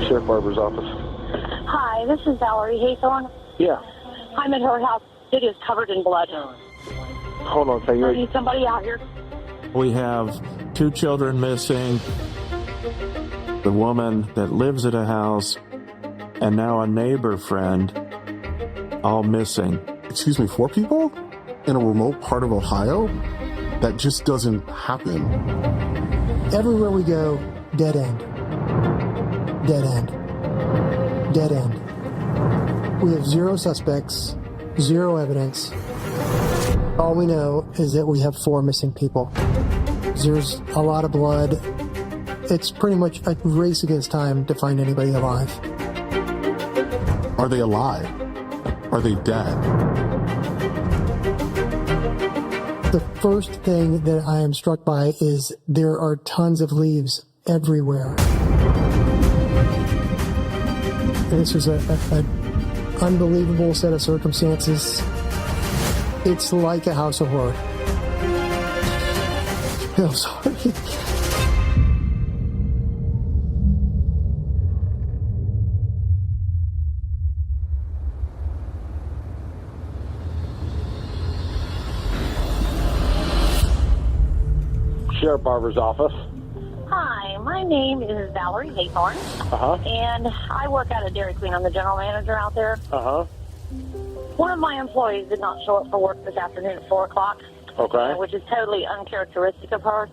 Sheriff Barber's office. Hi, this is Valerie Haythorne. Yeah. I'm at her house. It is covered in blood. Hold on a second. I need somebody out here. We have 2 children missing, the woman that lives at a house, and now a neighbor friend, all missing. Excuse me, 4 people in a remote part of Ohio? That just doesn't happen. Everywhere we go, dead end. Dead end. Dead end. We have 0 suspects, 0 evidence. All we know is that we have 4 missing people. There's a lot of blood. It's pretty much a race against time to find anybody alive. Are they alive? Are they dead? The first thing that I am struck by is there are tons of leaves everywhere. This is an unbelievable set of circumstances. It's like a house of horror. I'm sorry. Sheriff Barber's office. Hi, my name is Valerie Haythorne. Uh-huh. And I work at a Dairy Queen. I'm the general manager out there. Uh-huh. One of my employees did not show up for work this afternoon at 4 o'clock. Okay. Which is totally uncharacteristic of her.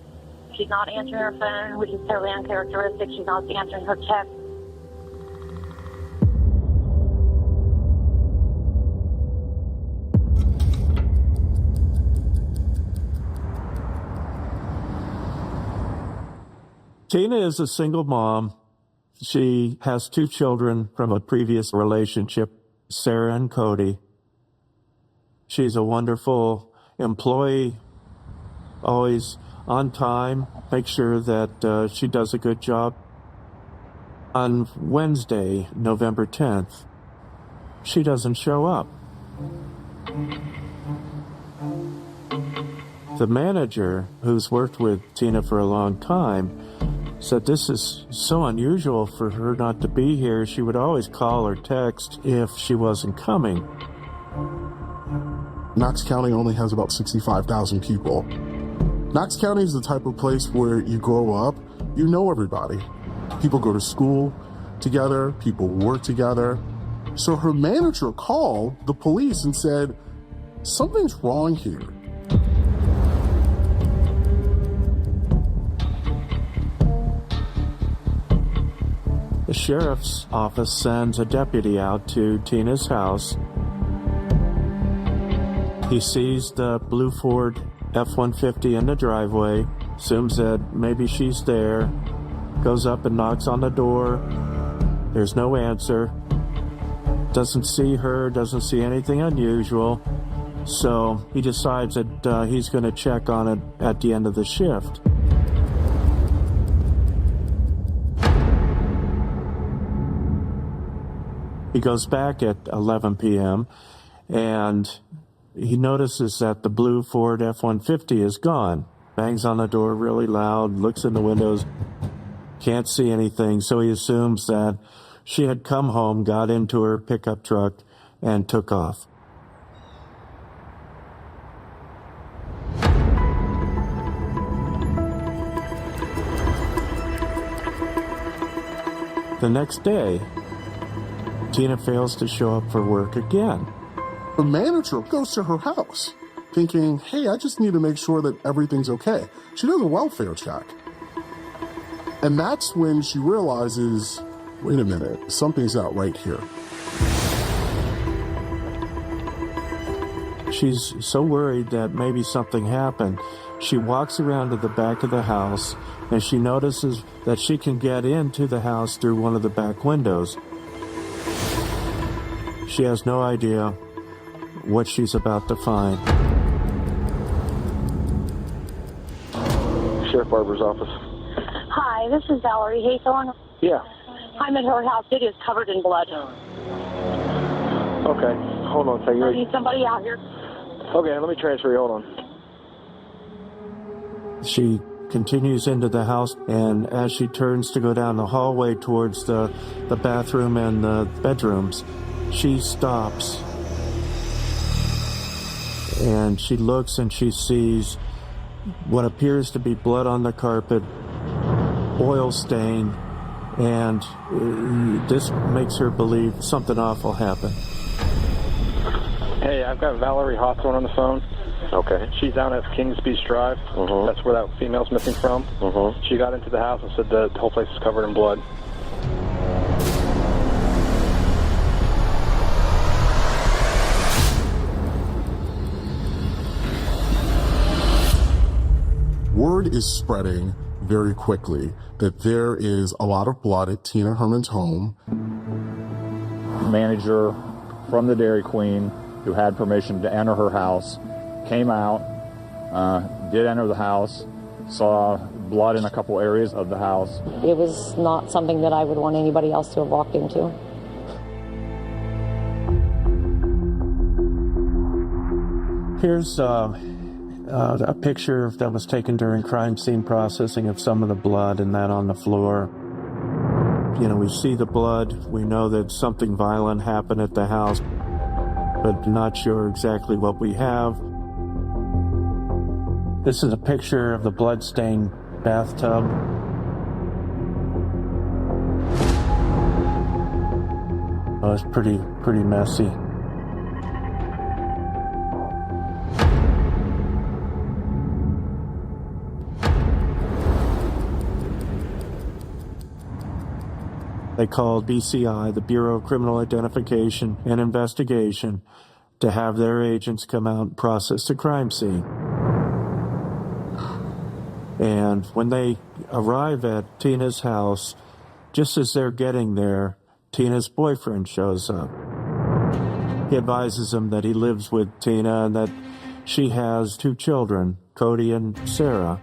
She's not answering her phone, which is totally uncharacteristic. She's not answering her text. Tina is a single mom. She has 2 children from a previous relationship, Sarah and Cody. She's a wonderful employee, always on time, make sure that she does a good job. On Wednesday, November 10th, she doesn't show up. The manager, who's worked with Tina for a long time, said this is so unusual for her not to be here. She would always call or text if she wasn't coming. Knox County only has about 65,000 people. Knox County is the type of place where you grow up, you know everybody. People go to school together, people work together. So her manager called the police and said, something's wrong here. The sheriff's office sends a deputy out to Tina's house. He sees the blue Ford F-150 in the driveway, assumes that maybe she's there, goes up and knocks on the door. There's no answer. Doesn't see her, doesn't see anything unusual. So he decides that he's going to check on it at the end of the shift. He goes back at 11 p.m. and he notices that the blue Ford F-150 is gone. Bangs on the door really loud, looks in the windows, can't see anything, so he assumes that she had come home, got into her pickup truck, and took off. The next day, Tina fails to show up for work again. The manager goes to her house thinking, hey, I just need to make sure that everything's okay. She does a welfare check. And that's when she realizes, wait a minute, something's not right here. She's so worried that maybe something happened. She walks around to the back of the house and she notices that she can get into the house through one of the back windows. She has no idea what she's about to find. Sheriff Barber's office. Hi, this is Valerie Haythorne. Yeah. I'm at her house. It is covered in blood. Okay. Hold on a second. I need somebody out here. Okay, let me transfer you. Hold on. She continues into the house, and as she turns to go down the hallway towards the bathroom and the bedrooms, she stops. And she looks and she sees what appears to be blood on the carpet, oil stain, and this makes her believe something awful happened. Hey, I've got Valerie Hawthorne on the phone. Okay. She's down at Kings Beach Drive. That's where that female's missing from. She got into the house and said the whole place is covered in blood. Word is spreading very quickly that there is a lot of blood at Tina Herman's home. Manager from the Dairy Queen who had permission to enter her house came out, did enter the house, saw blood in a couple areas of the house. It was not something that I would want anybody else to have walked into. Here's a picture that was taken during crime scene processing of some of the blood and that on the floor. You know, we see the blood. We know that something violent happened at the house, but not sure exactly what we have. This is a picture of the blood-stained bathtub. Oh, it's pretty messy. They called BCI, the Bureau of Criminal Identification and Investigation, to have their agents come out and process the crime scene. And when they arrive at Tina's house, just as they're getting there, Tina's boyfriend shows up. He advises them that he lives with Tina and that she has 2 children, Cody and Sarah.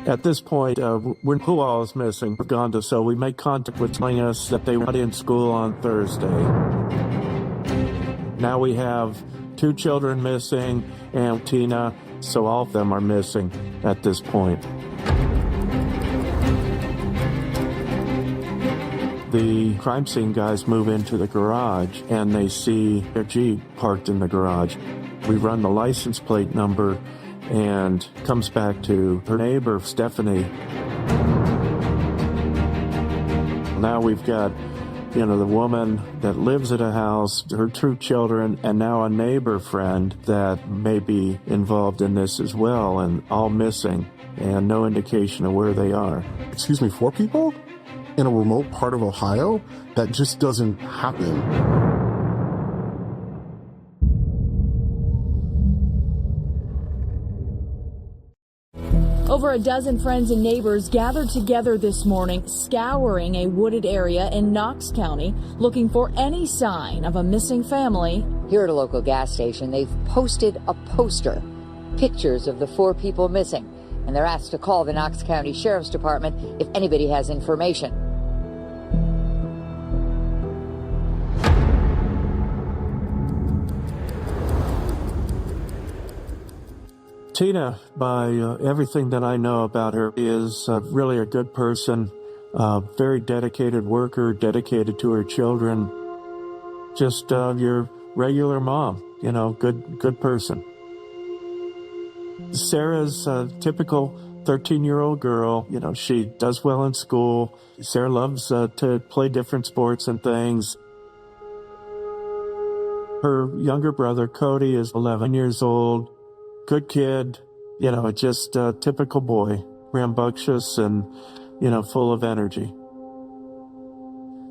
At this point, who all is missing? Uganda, so we make contact with telling us that they were not in school on Thursday. Now we have 2 children missing and Tina, so all of them are missing at this point. The crime scene guys move into the garage and they see their Jeep parked in the garage. We run the license plate number and comes back to her neighbor, Stephanie. Now we've got, the woman that lives at a house, her 2 children, and now a neighbor friend that may be involved in this as well, and all missing, and no indication of where they are. 4 people in a remote part of Ohio? That just doesn't happen. Over a dozen friends and neighbors gathered together this morning, scouring a wooded area in Knox County, looking for any sign of a missing family. Here at a local gas station, they've posted a poster, pictures of the 4 people missing, and they're asked to call the Knox County Sheriff's Department if anybody has information. Tina, by everything that I know about her, is really a good person, very dedicated worker, dedicated to her children. Just your regular mom, good person. Sarah's a typical 13-year-old girl. She does well in school. Sarah loves to play different sports and things. Her younger brother, Cody, is 11 years old. Good kid, just a typical boy, rambunctious and, full of energy.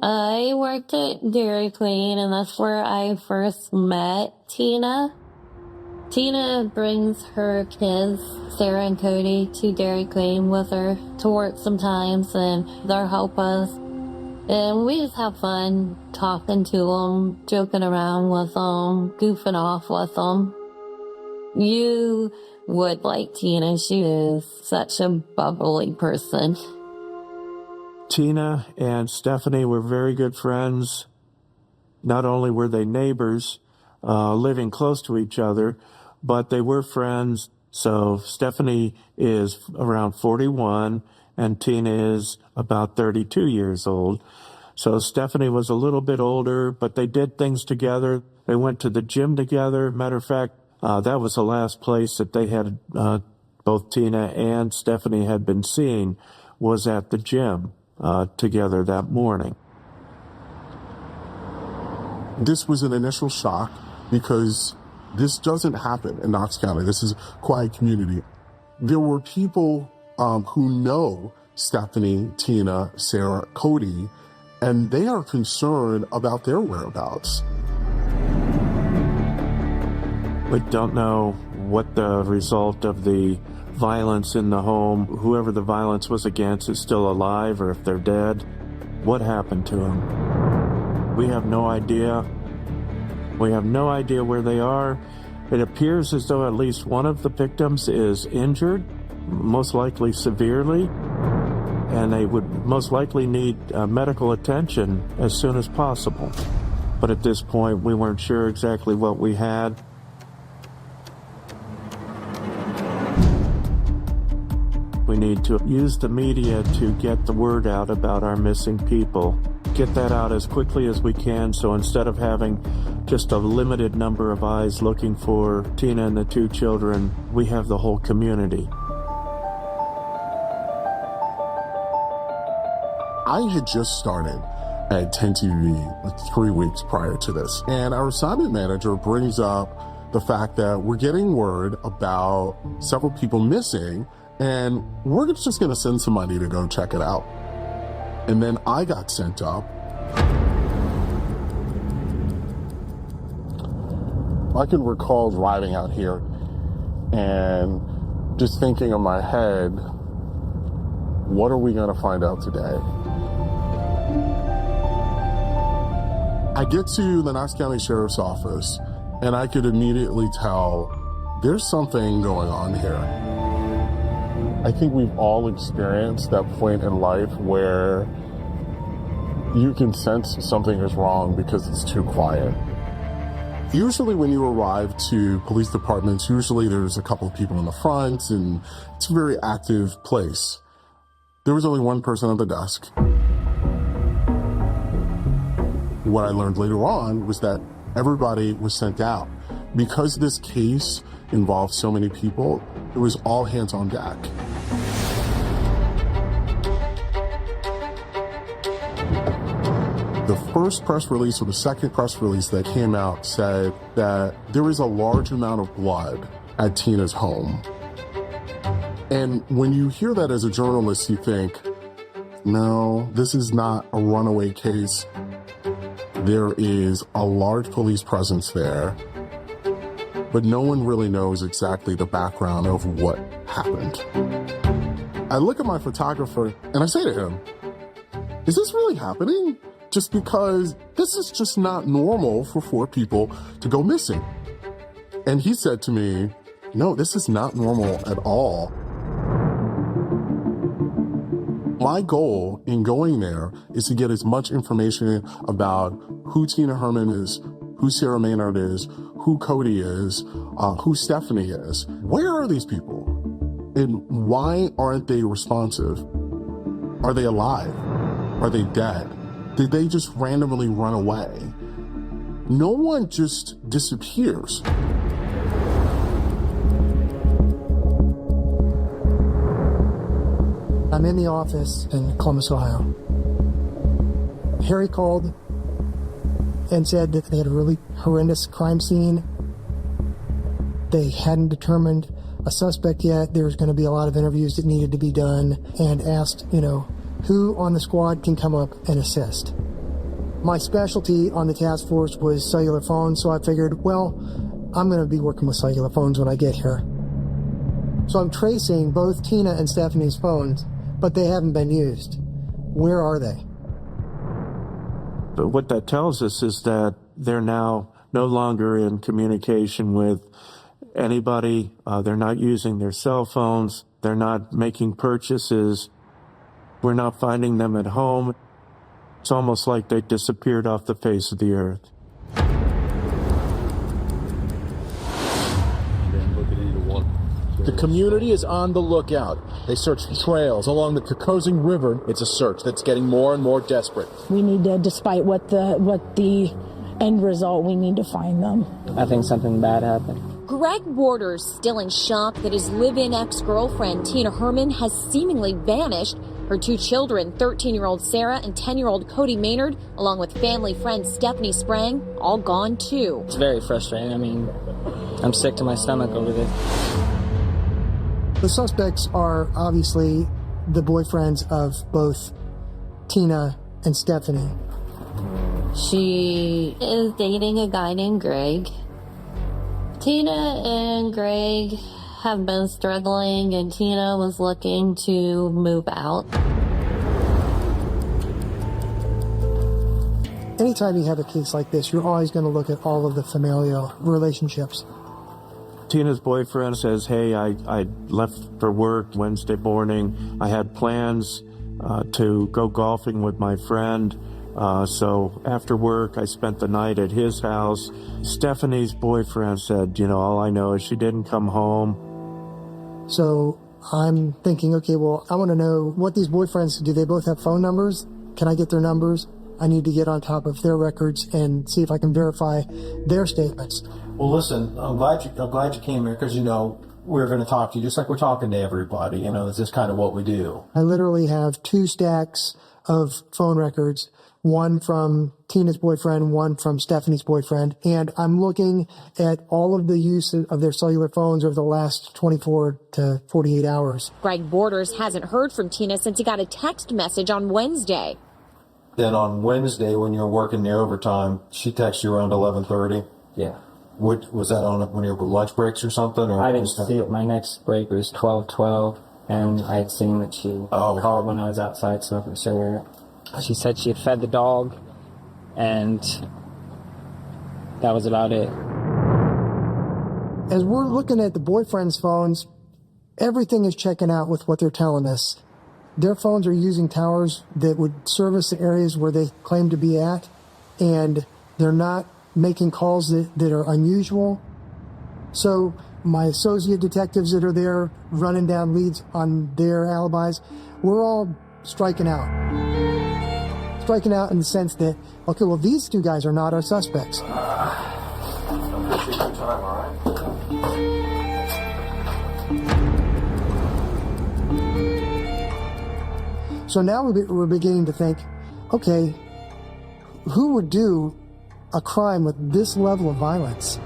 I worked at Dairy Queen, and that's where I first met Tina. Tina brings her kids, Sarah and Cody, to Dairy Queen with her to work sometimes, and they'll help us. And we just have fun talking to them, joking around with them, goofing off with them. You would like Tina. She is such a bubbly person. Tina and Stephanie were very good friends. Not only were they neighbors, living close to each other, but they were friends So Stephanie is around 41 and Tina is about 32 years old. So Stephanie was a little bit older, but they did things together. They went to the gym together. Matter of fact, that was the last place that they had, both Tina and Stephanie had been seen, was at the gym together that morning. This was an initial shock because this doesn't happen in Knox County. This is a quiet community. There were people who know Stephanie, Tina, Sarah, Cody, and they are concerned about their whereabouts. We don't know what the result of the violence in the home, whoever the violence was against, is still alive or if they're dead. What happened to them? We have no idea. We have no idea where they are. It appears as though at least one of the victims is injured, most likely severely, and they would most likely need medical attention as soon as possible. But at this point, we weren't sure exactly what we had. We need to use the media to get the word out about our missing people. Get that out as quickly as we can, so instead of having just a limited number of eyes looking for Tina and the two children, we have the whole community. I had just started at 10 TV like 3 weeks prior to this, and our assignment manager brings up the fact that we're getting word about several people missing, and we're just going to send somebody to go check it out. And then I got sent up. I can recall driving out here and just thinking in my head, what are we going to find out today? I get to the Knox County Sheriff's Office, and I could immediately tell there's something going on here. I think we've all experienced that point in life where you can sense something is wrong because it's too quiet. Usually when you arrive to police departments, usually there's a couple of people in the front and it's a very active place. There was only one person at the desk. What I learned later on was that everybody was sent out. Because this case involved so many people, it was all hands on deck. The first press release or the second press release that came out said that there is a large amount of blood at Tina's home. And when you hear that as a journalist, you think, no, this is not a runaway case. There is a large police presence there, but no one really knows exactly the background of what happened. I look at my photographer and I say to him, is this really happening? Just because this is just not normal for 4 people to go missing. And he said to me, no, this is not normal at all. My goal in going there is to get as much information about who Tina Herman is, who Sarah Maynard is, who Cody is, who Stephanie is. Where are these people? And why aren't they responsive? Are they alive? Are they dead? Did they just randomly run away? No one just disappears. I'm in the office in Columbus, Ohio. Harry called and said that they had a really horrendous crime scene. They hadn't determined a suspect yet. There was going to be a lot of interviews that needed to be done, and asked, who on the squad can come up and assist. My specialty on the task force was cellular phones, so I figured, well, I'm going to be working with cellular phones when I get here. So I'm tracing both Tina and Stephanie's phones, but they haven't been used. Where are they? But what that tells us is that they're now no longer in communication with anybody. They're not using their cell phones. They're not making purchases. We're not finding them at home. It's almost like they disappeared off the face of the earth. Been looking into what The community is on the lookout. They search trails along the Kokosing River. It's a search that's getting more and more desperate. We need to, despite what the end result, we need to find them. I think something bad happened. Greg Borders still in shock that his live-in ex-girlfriend, Tina Herman, has seemingly vanished. Her two children, 13-year-old Sarah and 10-year-old Cody Maynard, along with family friend Stephanie Sprang, all gone too. It's very frustrating. I mean, I'm sick to my stomach over this. The suspects are obviously the boyfriends of both Tina and Stephanie. She is dating a guy named Greg. Tina and Greg have been struggling, and Tina was looking to move out. Anytime you have a case like this, you're always going to look at all of the familial relationships. Tina's boyfriend says, hey, I left for work Wednesday morning. I had plans to go golfing with my friend. So after work, I spent the night at his house. Stephanie's boyfriend said, all I know is she didn't come home. So I'm thinking, okay, well, I want to know what these boyfriends, do they both have phone numbers? Can I get their numbers? I need to get on top of their records and see if I can verify their statements. Well, listen, I'm glad you came here because, we're going to talk to you just like we're talking to everybody. This is kind of what we do. I literally have 2 stacks of phone records, one from Tina's boyfriend, one from Stephanie's boyfriend, and I'm looking at all of the use of their cellular phones over the last 24 to 48 hours. Greg Borders hasn't heard from Tina since he got a text message on Wednesday. Then on Wednesday, when you were working the overtime, she texted you around 11:30. Yeah. Was that on one of your lunch breaks or something? Or I didn't see it. My next break was 12:12, and I had seen that she called when I was outside smoking a cigarette. She said she had fed the dog, and that was about it. As we're looking at the boyfriend's phones, everything is checking out with what they're telling us. Their phones are using towers that would service the areas where they claim to be at, and they're not making calls that are unusual. So my associate detectives that are there running down leads on their alibis, we're all striking out. Striking out in the sense that, okay, well, these 2 guys are not our suspects. Take your time, all right? So now we're beginning to think, okay, who would do a crime with this level of violence?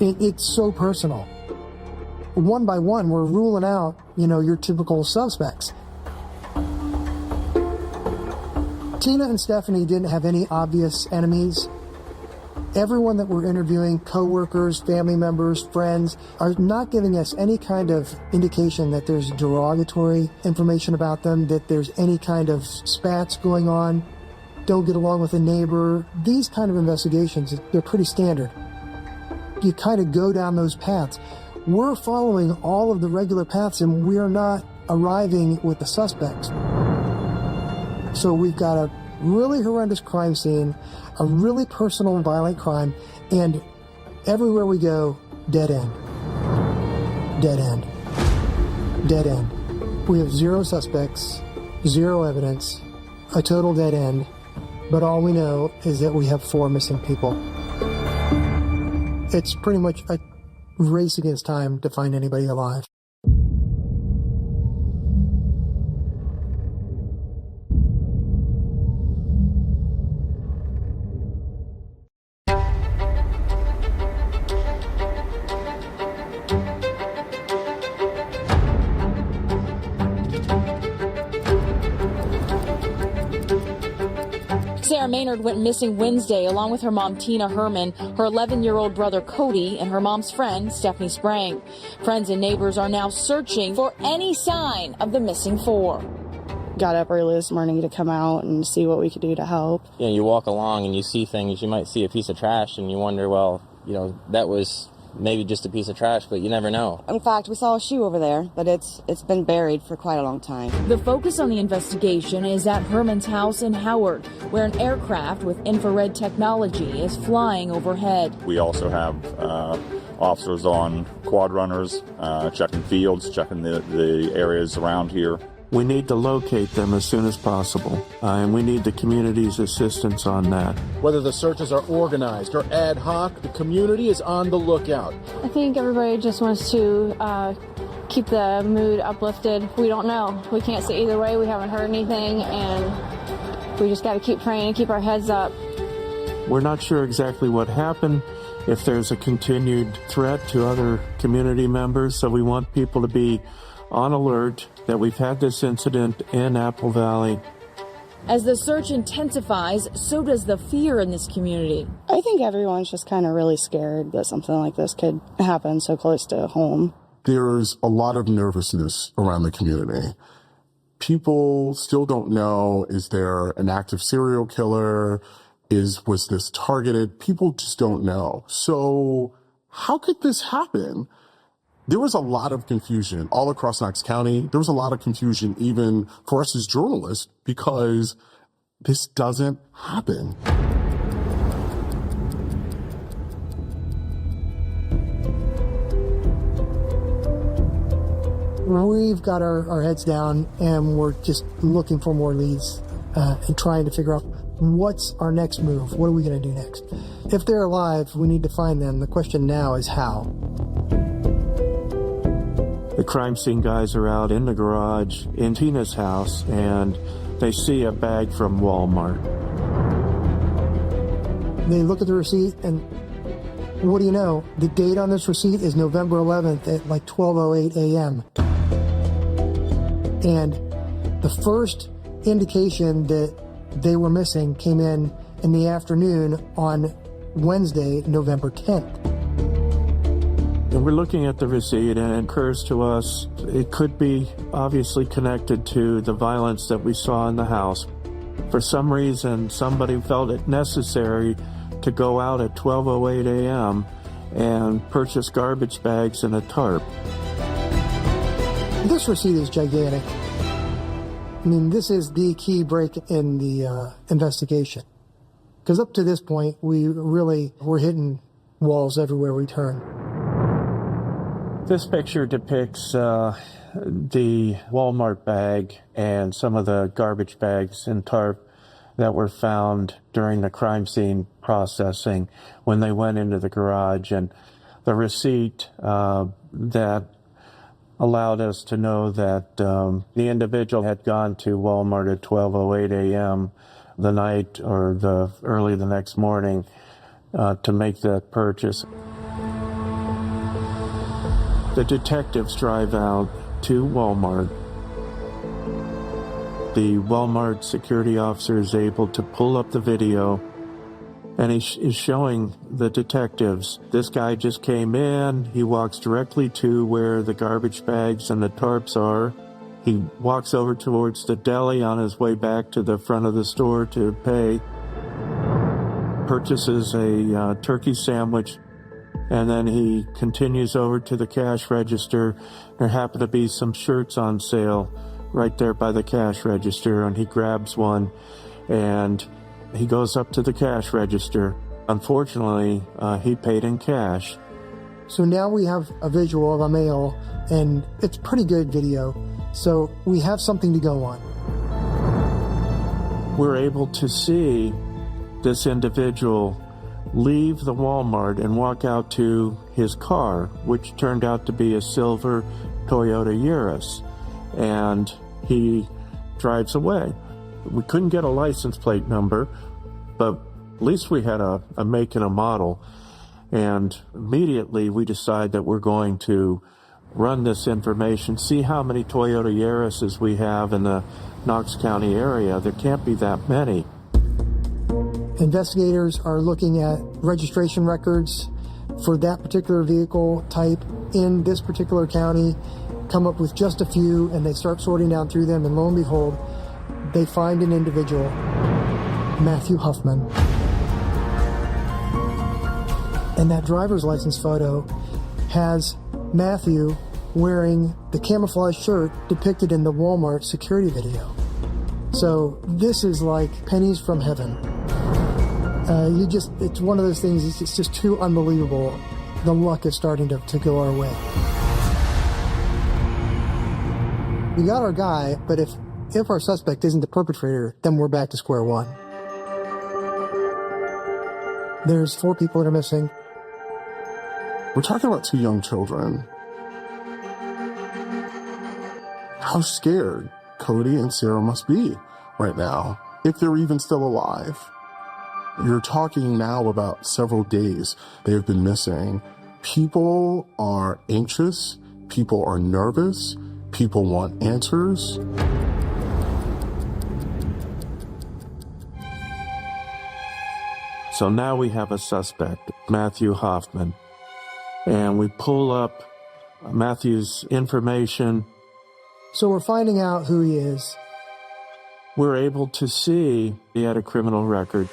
It's so personal. One by one, we're ruling out, your typical suspects. Tina and Stephanie didn't have any obvious enemies. Everyone that we're interviewing, coworkers, family members, friends, are not giving us any kind of indication that there's derogatory information about them, that there's any kind of spats going on, don't get along with a neighbor. These kind of investigations, they're pretty standard. You kind of go down those paths. We're following all of the regular paths, and we're not arriving with the suspects. So we've got a really horrendous crime scene, a really personal and violent crime, and everywhere we go, dead end. Dead end. Dead end. We have 0 suspects, 0 evidence, a total dead end, but all we know is that we have 4 missing people. It's pretty much a race against time to find anybody alive. Sarah Maynard went missing Wednesday along with her mom Tina Herman, her 11-year-old brother Cody, and her mom's friend Stephanie Sprang. Friends and neighbors are now searching for any sign of the missing 4. Got up early this morning to come out and see what we could do to help. You walk along and you see things. You might see a piece of trash and you wonder, well, that was maybe just a piece of trash, but you never know. In fact, we saw a shoe over there, but it's been buried for quite a long time. The focus on the investigation is at Herman's house in Howard, where an aircraft with infrared technology is flying overhead. We also have officers on quad runners, checking fields, checking the areas around here. We need to locate them as soon as possible, and we need the community's assistance on that. Whether the searches are organized or ad hoc, the community is on the lookout. I think everybody just wants to keep the mood uplifted. We don't know. We can't say either way. We haven't heard anything, and we just got to keep praying and keep our heads up. We're not sure exactly what happened, if there's a continued threat to other community members, so we want people to be on alert that we've had this incident in Apple Valley. As the search intensifies, so does the fear in this community. I think everyone's just kind of really scared that something like this could happen so close to home. There's a lot of nervousness around the community. People still don't know, is there an active serial killer? Was this targeted? People just don't know. So how could this happen? There was a lot of confusion all across Knox County. There was a lot of confusion even for us as journalists because this doesn't happen. We've got our heads down and we're just looking for more leads and trying to figure out what's our next move. What are we going to do next? If they're alive, we need to find them. The question now is how. The crime scene guys are out in the garage in Tina's house, and they see a bag from Walmart. They look at the receipt, and what do you know? The date on this receipt is November 11th at like 12:08 a.m. And the first indication that they were missing came in the afternoon on Wednesday, November 10th. And we're looking at the receipt, and it occurs to us it could be obviously connected to the violence that we saw in the house. For some reason, somebody felt it necessary to go out at 12:08 a.m. and purchase garbage bags and a tarp. This receipt is gigantic. I mean, this is the key break in the investigation. Because up to this point, we're hitting walls everywhere we turn. This picture depicts the Walmart bag and some of the garbage bags and tarp that were found during the crime scene processing when they went into the garage, and the receipt that allowed us to know that the individual had gone to Walmart at 12:08 a.m. the night or early the next morning to make that purchase. The detectives drive out to Walmart. The Walmart security officer is able to pull up the video, and he is showing the detectives, this guy just came in, he walks directly to where the garbage bags and the tarps are. He walks over towards the deli on his way back to the front of the store to pay, purchases a turkey sandwich, and then he continues over to the cash register. There happen to be some shirts on sale right there by the cash register, and he grabs one and he goes up to the cash register. Unfortunately, he paid in cash. So now we have a visual of a male, and it's pretty good video. So we have something to go on. We're able to see this individual leave the Walmart and walk out to his car, which turned out to be a silver Toyota Yaris, and he drives away. We couldn't get a license plate number, but at least we had a make and a model, and immediately we decide that we're going to run this information, see how many Toyota Yarises we have in the Knox County area. There can't be that many. Investigators are looking at registration records for that particular vehicle type in this particular county, come up with just a few, and they start sorting down through them, and lo and behold, they find an individual, Matthew Huffman. And that driver's license photo has Matthew wearing the camouflage shirt depicted in the Walmart security video. So this is like pennies from heaven. It's one of those things, it's just too unbelievable. the luck is starting to go our way. We got our guy, but if our suspect isn't the perpetrator, then we're back to square one. There's 4 people that are missing. We're talking about 2 young children. How scared Cody and Sarah must be right now, if they're even still alive. You're talking now about several days they have been missing. People are anxious. People are nervous. People want answers. So now we have a suspect, Matthew Hoffman, and we pull up Matthew's information. So we're finding out who he is. We're able to see he had a criminal record.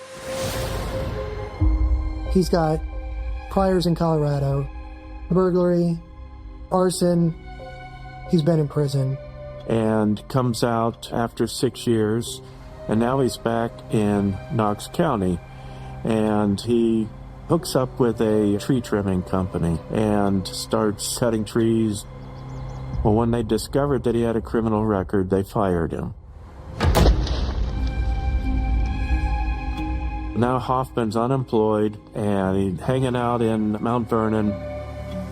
He's got priors in Colorado, burglary, arson. He's been in prison. And comes out after 6 years, and now he's back in Knox County. And he hooks up with a tree trimming company and starts cutting trees. Well, when they discovered that he had a criminal record, they fired him. Now Hoffman's unemployed and he's hanging out in Mount Vernon.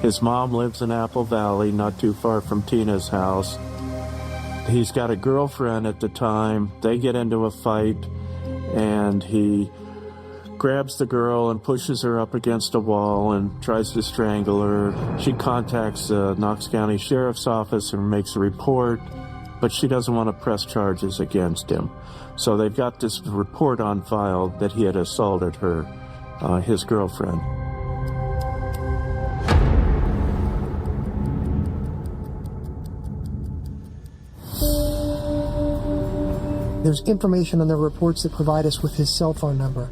His mom lives in Apple Valley, not too far from Tina's house. He's got a girlfriend at the time. They get into a fight and he grabs the girl and pushes her up against a wall and tries to strangle her. She contacts the Knox County Sheriff's Office and makes a report, but she doesn't want to press charges against him. So they've got this report on file that he had assaulted her, his girlfriend. There's information on the reports that provide us with his cell phone number.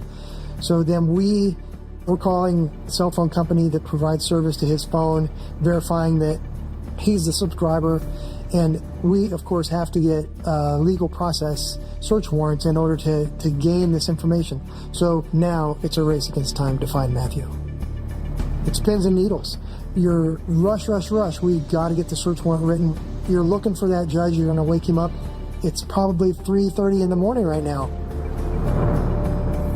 So then we're calling the cell phone company that provides service to his phone, verifying that he's the subscriber. And we, of course, have to get legal process search warrants in order to gain this information. So now it's a race against time to find Matthew. It's pins and needles. You're rush. We got to get the search warrant written. You're looking for that judge. You're going to wake him up. It's probably 3:30 in the morning right now.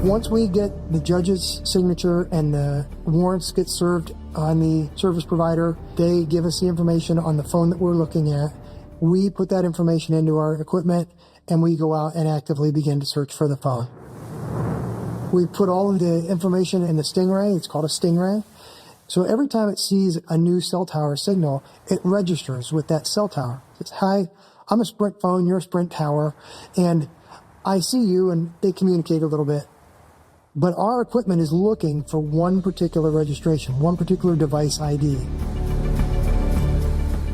Once we get the judge's signature and the warrants get served on the service provider, they give us the information on the phone that we're looking at. We put that information into our equipment and we go out and actively begin to search for the phone. We put all of the information in the Stingray. It's called a Stingray. So every time it sees a new cell tower signal, it registers with that cell tower. It's, hi, I'm a Sprint phone, you're a Sprint tower, and I see you, and they communicate a little bit. But our equipment is looking for one particular registration, one particular device ID.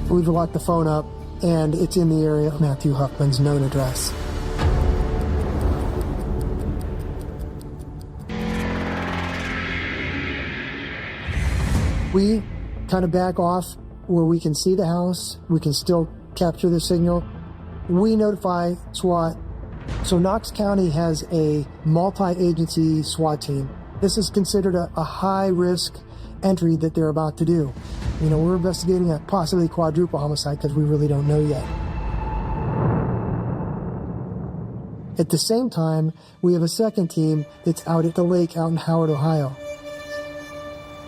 We've locked the phone up, and it's in the area of Matthew Hoffman's known address. We kind of back off where we can see the house, we can still capture the signal. We notify SWAT. So Knox County has a multi-agency SWAT team. This is considered a high-risk entry that they're about to do. You know, we're investigating a possibly quadruple homicide because we really don't know yet. At the same time, we have a second team that's out at the lake out in Howard, Ohio.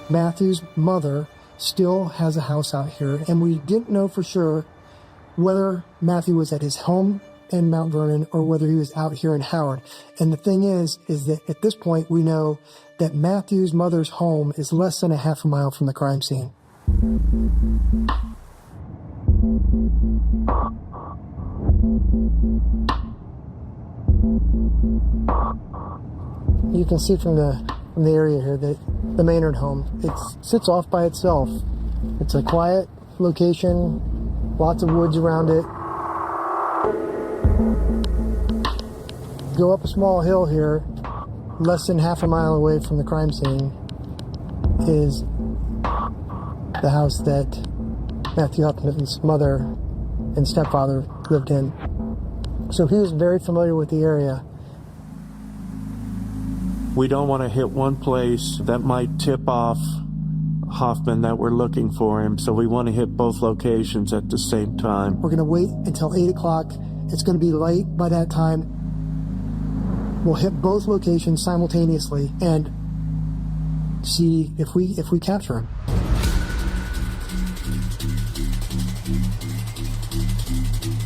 Matthew's mother still has a house out here, and we didn't know for sure whether Matthew was at his home in Mount Vernon or whether he was out here in Howard. And the thing is that at this point we know that Matthew's mother's home is less than a half a mile from the crime scene. You can see from the area here that the Maynard home, it sits off by itself. It's a quiet location, lots of woods around it. Go up a small hill here, less than half a mile away from the crime scene, is the house that Matthew Hoffman's mother and stepfather lived in. So he was very familiar with the area. We don't want to hit one place that might tip off Hoffman that we're looking for him, so we want to hit both locations at the same time. We're going to wait until 8 o'clock. It's going to be light by that time. We'll hit both locations simultaneously and see if we capture him.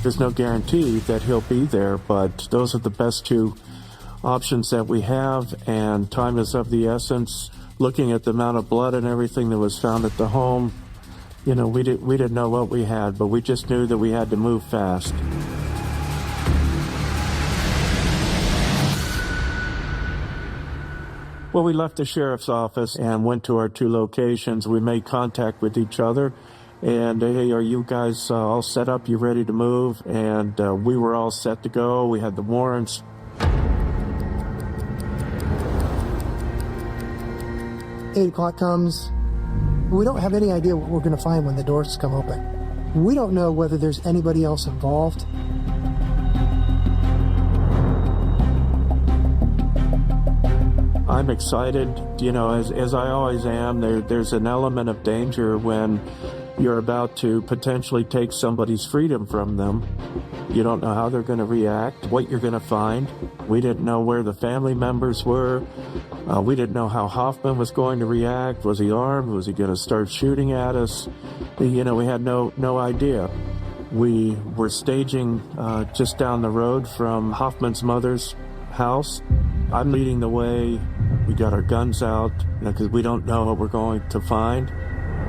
There's no guarantee that he'll be there, but those are the best two options that we have, and time is of the essence. Looking at the amount of blood and everything that was found at the home, you know, we didn't know what we had, but we just knew that we had to move fast. Well, we left the sheriff's office and went to our two locations. We made contact with each other. And, hey, are you guys all set up? You ready to move? And we were all set to go. We had the warrants. Eight o'clock comes. We don't have any idea what we're going to find when the doors come open. We don't know whether there's anybody else involved. I'm excited, you know, as I always am. There's an element of danger when you're about to potentially take somebody's freedom from them. You don't know how they're going to react, what you're going to find. We didn't know where the family members were. We didn't know how Hoffman was going to react. Was he armed? Was he going to start shooting at us? You know, we had no idea. We were staging just down the road from Hoffman's mother's house. I'm leading the way. We got our guns out, you know, because we don't know what we're going to find.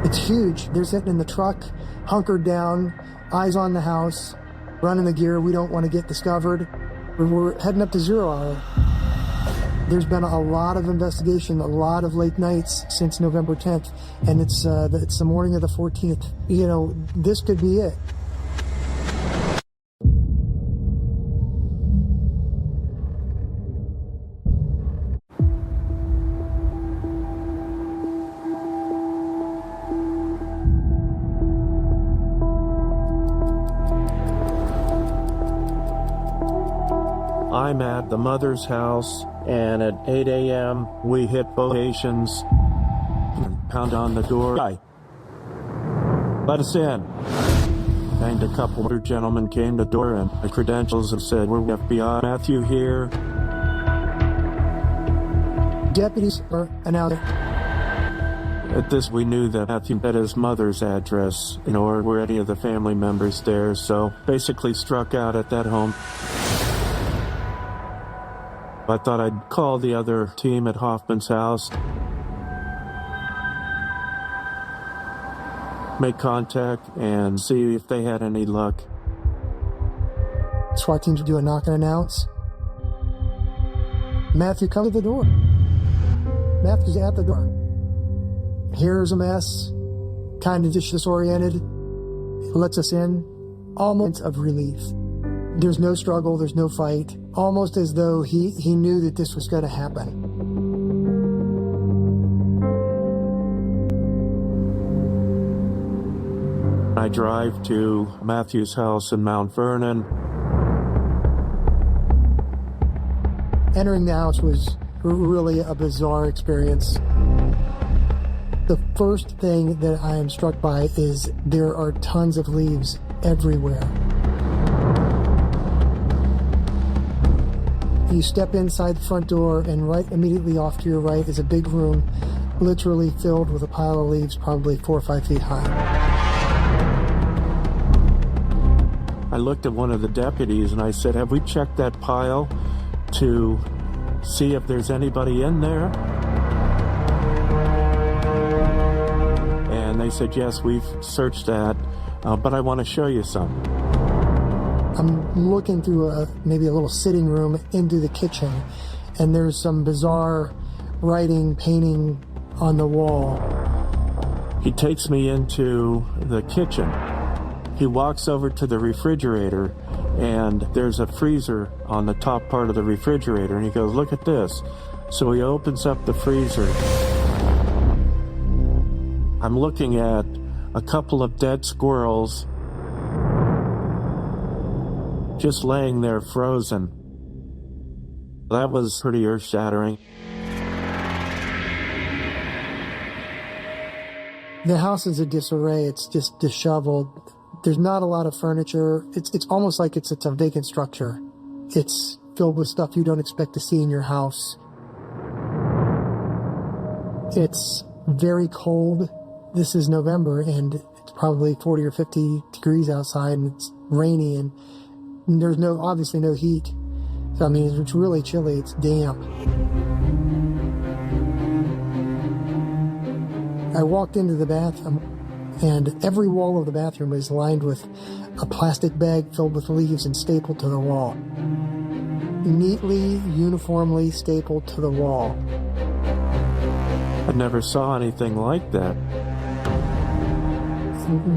It's huge. They're sitting in the truck, hunkered down, eyes on the house, running the gear. We don't want to get discovered. We're heading up to 0 hour. There's been a lot of investigation, a lot of late nights since November 10th, and it's the morning of the 14th. You know, this could be it. I'm at the mother's house, and at 8 a.m. we hit both locations and pound on the door. Hi. Let us in. And a couple other gentlemen came to the door and the credentials and said, we're FBI. Matthew here. Deputies are announcing. At this, we knew that Matthew had his mother's address, you know, or were any of the family members there. So basically struck out at that home. I thought I'd call the other team at Hoffman's house, make contact, and see if they had any luck. SWAT teams do a knock and announce. Matthew, come to the door. Matthew's at the door. Here's a mess, kind of just disoriented, lets us in. All moments of relief. There's no struggle, there's no fight, almost as though he knew that this was going to happen. I drive to Matthew's house in Mount Vernon. Entering the house was really a bizarre experience. The first thing that I am struck by is there are tons of leaves everywhere. You step inside the front door, and right immediately off to your right is a big room, literally filled with a pile of leaves, probably 4 or 5 feet high. I looked at one of the deputies and I said, have we checked that pile to see if there's anybody in there? And they said, yes, we've searched that, but I want to show you some. I'm looking through maybe a little sitting room into the kitchen, and there's some bizarre writing, painting on the wall. He takes me into the kitchen. He walks over to the refrigerator, and there's a freezer on the top part of the refrigerator, and he goes, look at this. So he opens up the freezer. I'm looking at a couple of dead squirrels just laying there frozen. That was pretty earth-shattering. The house is a disarray. It's just disheveled. There's not a lot of furniture. It's almost like it's a vacant structure. It's filled with stuff you don't expect to see in your house. It's very cold. This is November, and it's probably 40 or 50 degrees outside, and it's rainy, and there's obviously no heat. So, I mean, it's really chilly. It's damp. I walked into the bathroom, and every wall of the bathroom was lined with a plastic bag filled with leaves and stapled to the wall. Neatly, uniformly stapled to the wall. I never saw anything like that.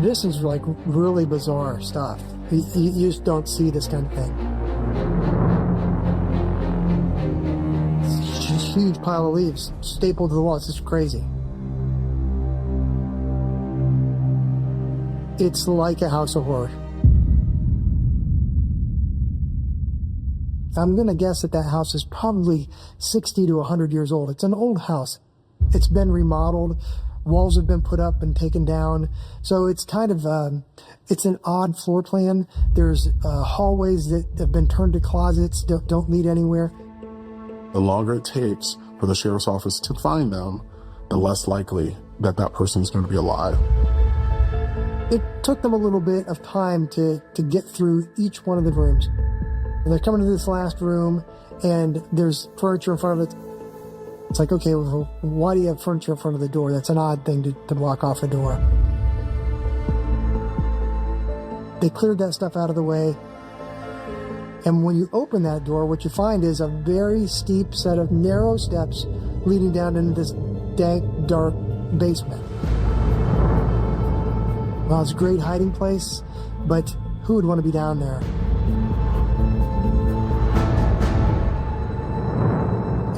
This is like really bizarre stuff. You just don't see this kind of thing. It's just a huge pile of leaves stapled to the wall. It's just crazy. It's like a house of horror. I'm going to guess that house is probably 60 to 100 years old. It's an old house. It's been remodeled. Walls have been put up and taken down. So it's kind of, it's an odd floor plan. There's hallways that have been turned to closets, don't lead anywhere. The longer it takes for the sheriff's office to find them, the less likely that person is going to be alive. It took them a little bit of time to get through each one of the rooms. And they're coming to this last room, and there's furniture in front of it. It's like, okay, well, why do you have furniture in front of the door? That's an odd thing to block off a door. They cleared that stuff out of the way. And when you open that door, what you find is a very steep set of narrow steps leading down into this dank, dark basement. Well, it's a great hiding place, but who would want to be down there?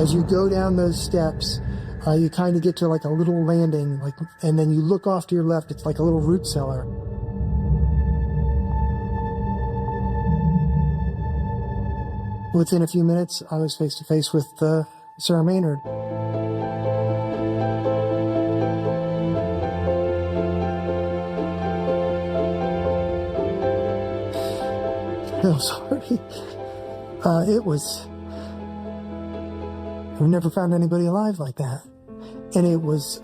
As you go down those steps, you kind of get to like a little landing, and then you look off to your left, it's like a little root cellar. Within a few minutes, I was face to face with Sarah Maynard. I'm sorry. I've never found anybody alive like that. And it was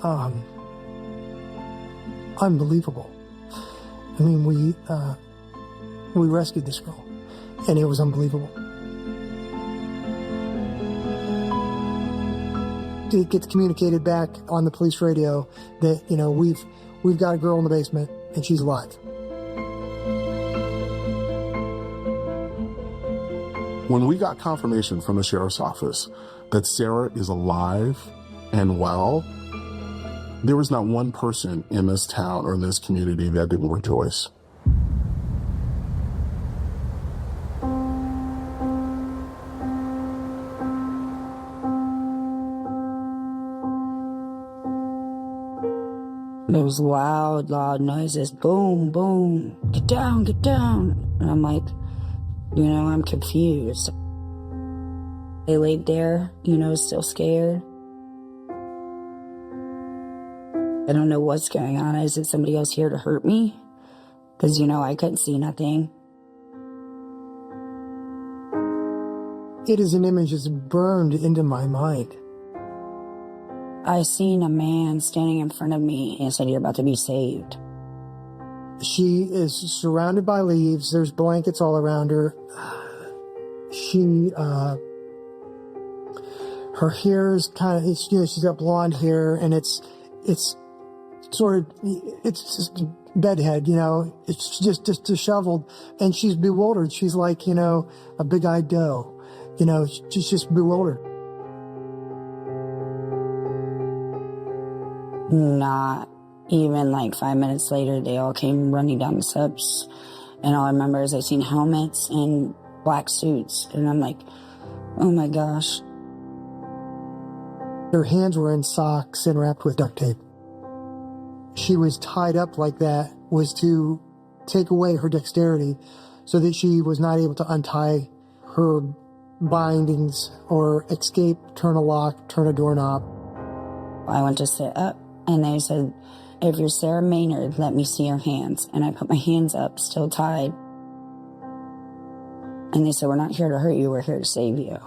unbelievable. I mean, we rescued this girl, and it was unbelievable. It gets communicated back on the police radio that, you know, we've got a girl in the basement, and she's alive. When we got confirmation from the sheriff's office that Sarah is alive and well, there was not one person in this town or in this community that didn't rejoice. Those loud noises, boom, boom, get down. And I'm like, I'm confused. They laid there, still scared. I don't know what's going on. Is it somebody else here to hurt me? Because, I couldn't see nothing. It is an image that's burned into my mind. I seen a man standing in front of me and said, "You're about to be saved." She is surrounded by leaves. There's blankets all around her. Her hair is kind of, she's got blonde hair, and it's just bedhead, it's just disheveled, and she's bewildered. She's like, a big-eyed doe, she's just bewildered. Not even like 5 minutes later, they all came running down the steps, and all I remember is I seen helmets and black suits, and I'm like, oh my gosh. Her hands were in socks and wrapped with duct tape. She was tied up like that was to take away her dexterity so that she was not able to untie her bindings or escape, turn a lock, turn a doorknob. I went to sit up, and they said, if you're Sarah Maynard, let me see your hands. And I put my hands up, still tied. And they said, we're not here to hurt you, we're here to save you.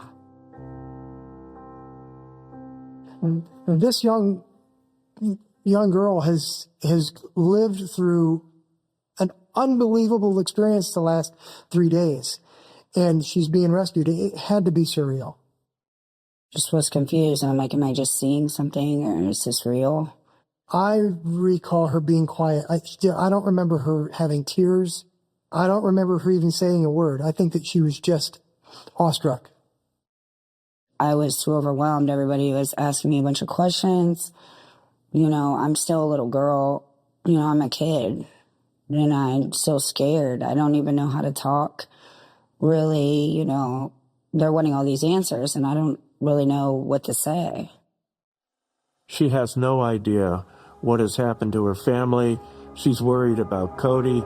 This young girl has lived through an unbelievable experience the last 3 days, and she's being rescued. It had to be surreal. Just was confused. I'm like, am I just seeing something, or is this real? I recall her being quiet. I don't remember her having tears. I don't remember her even saying a word. I think that she was just awestruck. I was too overwhelmed. Everybody was asking me a bunch of questions. You know, I'm still a little girl. You know, I'm a kid. And I'm still scared. I don't even know how to talk. Really, you know, they're wanting all these answers, and I don't really know what to say. She has no idea what has happened to her family. She's worried about Cody.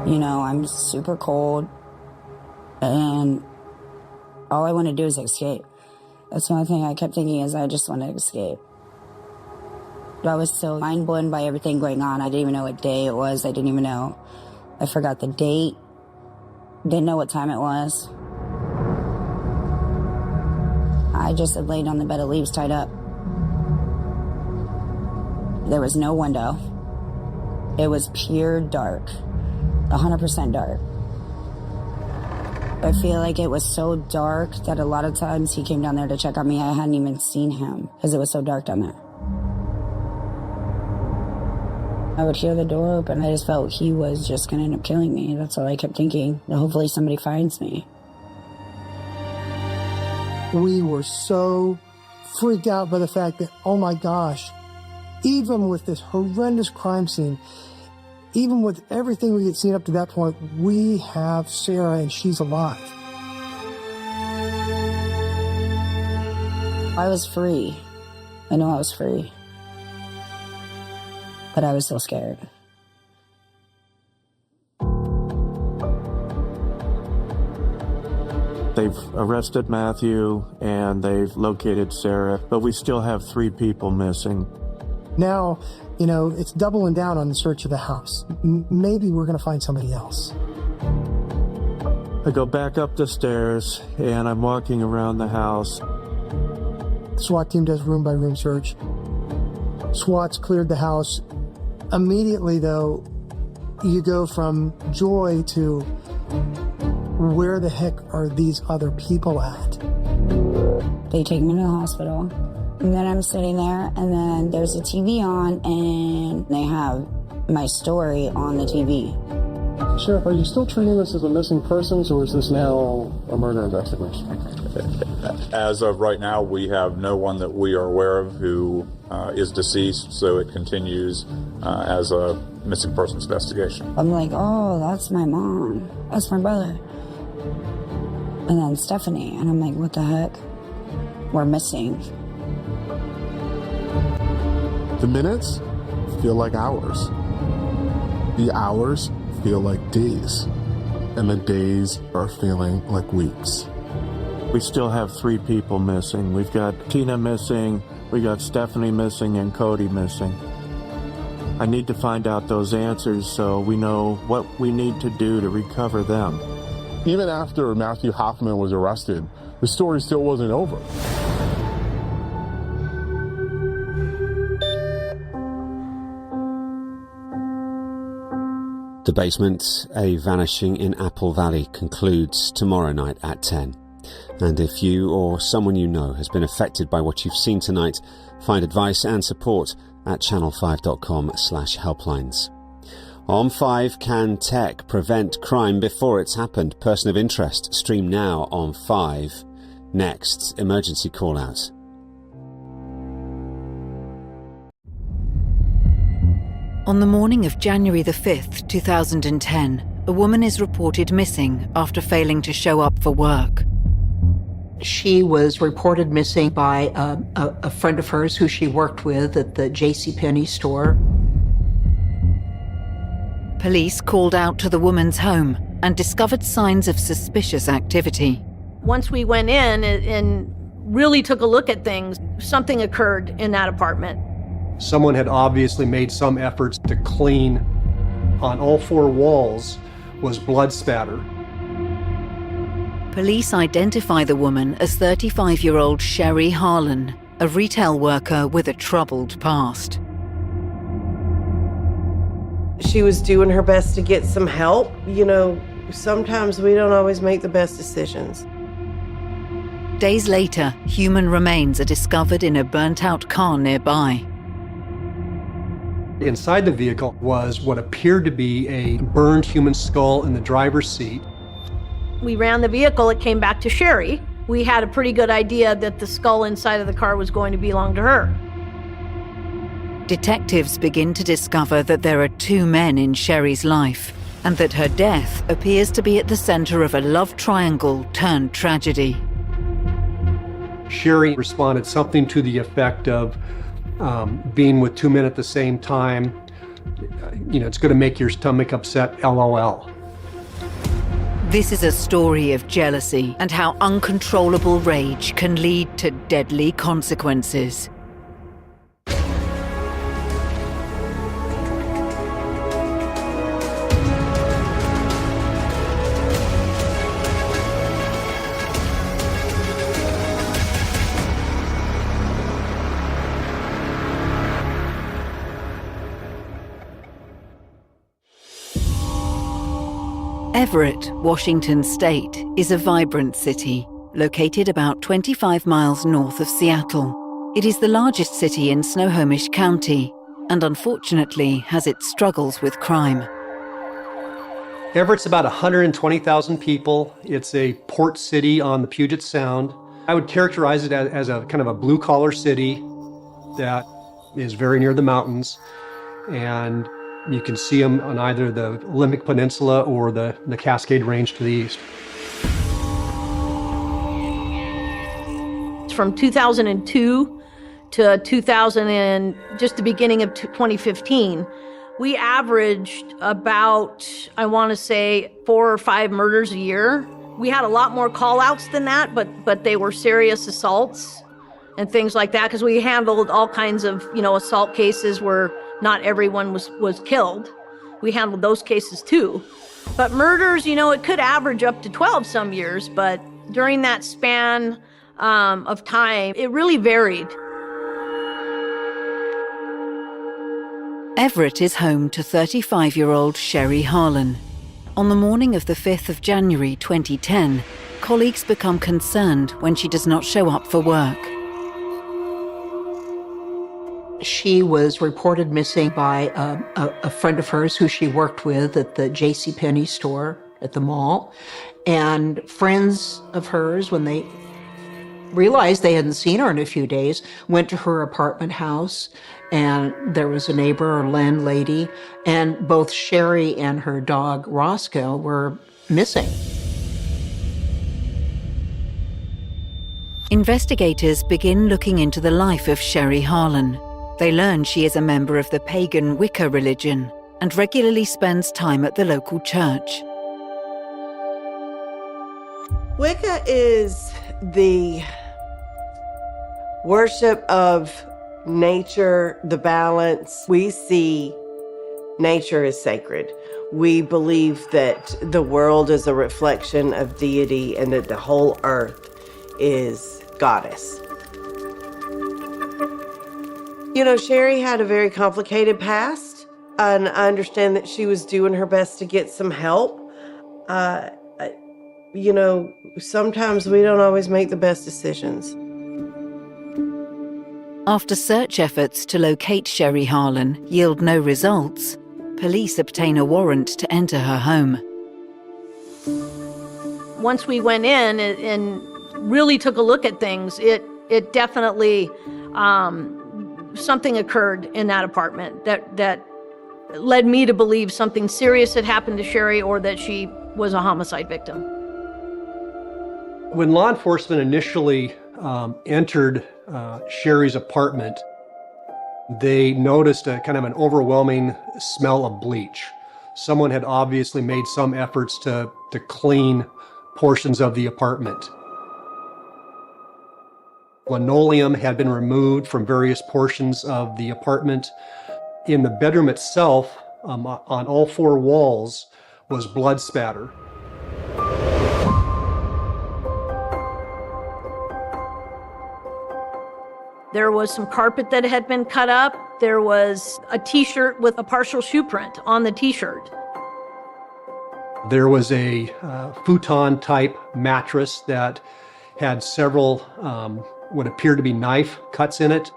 You know, I'm super cold, and all I want to do is escape. That's the only thing I kept thinking is I just want to escape. I was so mind blown by everything going on. I didn't even know what day it was. I didn't even know. I forgot the date. Didn't know what time it was. I just had laid on the bed of leaves tied up. There was no window. It was pure dark. 100% dark. I feel like it was so dark that a lot of times he came down there to check on me. I hadn't even seen him because it was so dark down there. I would hear the door open. I just felt he was just going to end up killing me. That's all I kept thinking. Hopefully somebody finds me. We were so freaked out by the fact that, oh my gosh, even with this horrendous crime scene, even with everything we had seen up to that point, we have Sarah and she's alive. I was free. I know I was free. But I was still scared. They've arrested Matthew and they've located Sarah, but we still have 3 people missing. Now, you know, it's doubling down on the search of the house. Maybe we're going to find somebody else. I go back up the stairs and I'm walking around the house. The SWAT team does room by room search. SWAT's cleared the house. Immediately, though, you go from joy to where the heck are these other people at? They take me to the hospital, and then I'm sitting there, and then there's a TV on, and they have my story on the TV. Sheriff, are you still treating this as a missing persons, or is this now a murder investigation? As of right now, we have no one that we are aware of who is deceased, so it continues as a missing persons investigation. I'm like, oh, that's my mom. That's my brother. And then Stephanie. And I'm like, what the heck? We're missing. The minutes feel like hours. The hours feel like days. And the days are feeling like weeks. We still have 3 people missing. We've got Tina missing, we got Stephanie missing, and Cody missing. I need to find out those answers so we know what we need to do to recover them. Even after Matthew Hoffman was arrested, the story still wasn't over. The Basement, A Vanishing in Apple Valley concludes tomorrow night at 10. And if you or someone you know has been affected by what you've seen tonight, find advice and support at channel5.com/helplines. On 5, can tech prevent crime before it's happened? Person of interest, stream now on 5. Next, emergency call out. On the morning of January the 5th, 2010, a woman is reported missing after failing to show up for work. She was reported missing by a friend of hers who she worked with at the JCPenney store. Police called out to the woman's home and discovered signs of suspicious activity. Once we went in and really took a look at things, something occurred in that apartment. Someone had obviously made some efforts to clean. On all four walls was blood spatter. Police identify the woman as 35-year-old Sherry Harlan, a retail worker with a troubled past. She was doing her best to get some help. You know, sometimes we don't always make the best decisions. Days later, human remains are discovered in a burnt-out car nearby. Inside the vehicle was what appeared to be a burned human skull in the driver's seat. We ran the vehicle, it came back to Sherry. We had a pretty good idea that the skull inside of the car was going to belong to her. Detectives begin to discover that there are two men in Sherry's life, and that her death appears to be at the center of a love triangle turned tragedy. Sherry responded something to the effect of being with two men at the same time. You know, it's going to make your stomach upset, LOL. This is a story of jealousy and how uncontrollable rage can lead to deadly consequences. Everett, Washington State, is a vibrant city, located about 25 miles north of Seattle. It is the largest city in Snohomish County, and unfortunately has its struggles with crime. Everett's about 120,000 people. It's a port city on the Puget Sound. I would characterize it as a kind of a blue-collar city that is very near the mountains, and you can see them on either the Olympic Peninsula or the Cascade Range to the east. From 2002 to 2000 and just the beginning of 2015, we averaged about, I want to say, 4 or 5 murders a year. We had a lot more call-outs than that, but they were serious assaults and things like that, because we handled all kinds of, assault cases where not everyone was killed. We handled those cases too. But murders, it could average up to 12 some years, but during that span of time, it really varied. Everett is home to 35-year-old Sherry Harlan. On the morning of the 5th of January 2010, colleagues become concerned when she does not show up for work. She was reported missing by a friend of hers who she worked with at the JCPenney store at the mall. And friends of hers, when they realized they hadn't seen her in a few days, went to her apartment house, and there was a neighbor or landlady, and both Sherry and her dog Roscoe were missing. Investigators begin looking into the life of Sherry Harlan. They learn she is a member of the pagan Wicca religion and regularly spends time at the local church. Wicca is the worship of nature, the balance. We see nature as sacred. We believe that the world is a reflection of deity and that the whole earth is goddess. Sherry had a very complicated past, and I understand that she was doing her best to get some help. Sometimes we don't always make the best decisions. After search efforts to locate Sherry Harlan yield no results, police obtain a warrant to enter her home. Once we went in and really took a look at things, it definitely, something occurred in that apartment that led me to believe something serious had happened to Sherry or that she was a homicide victim. When law enforcement initially entered Sherry's apartment, they noticed a kind of an overwhelming smell of bleach. Someone had obviously made some efforts to clean portions of the apartment. Linoleum had been removed from various portions of the apartment. In the bedroom itself, on all four walls, was blood spatter. There was some carpet that had been cut up. There was a t-shirt with a partial shoe print on the t-shirt. There was a futon-type mattress that had several what appeared to be knife cuts in it.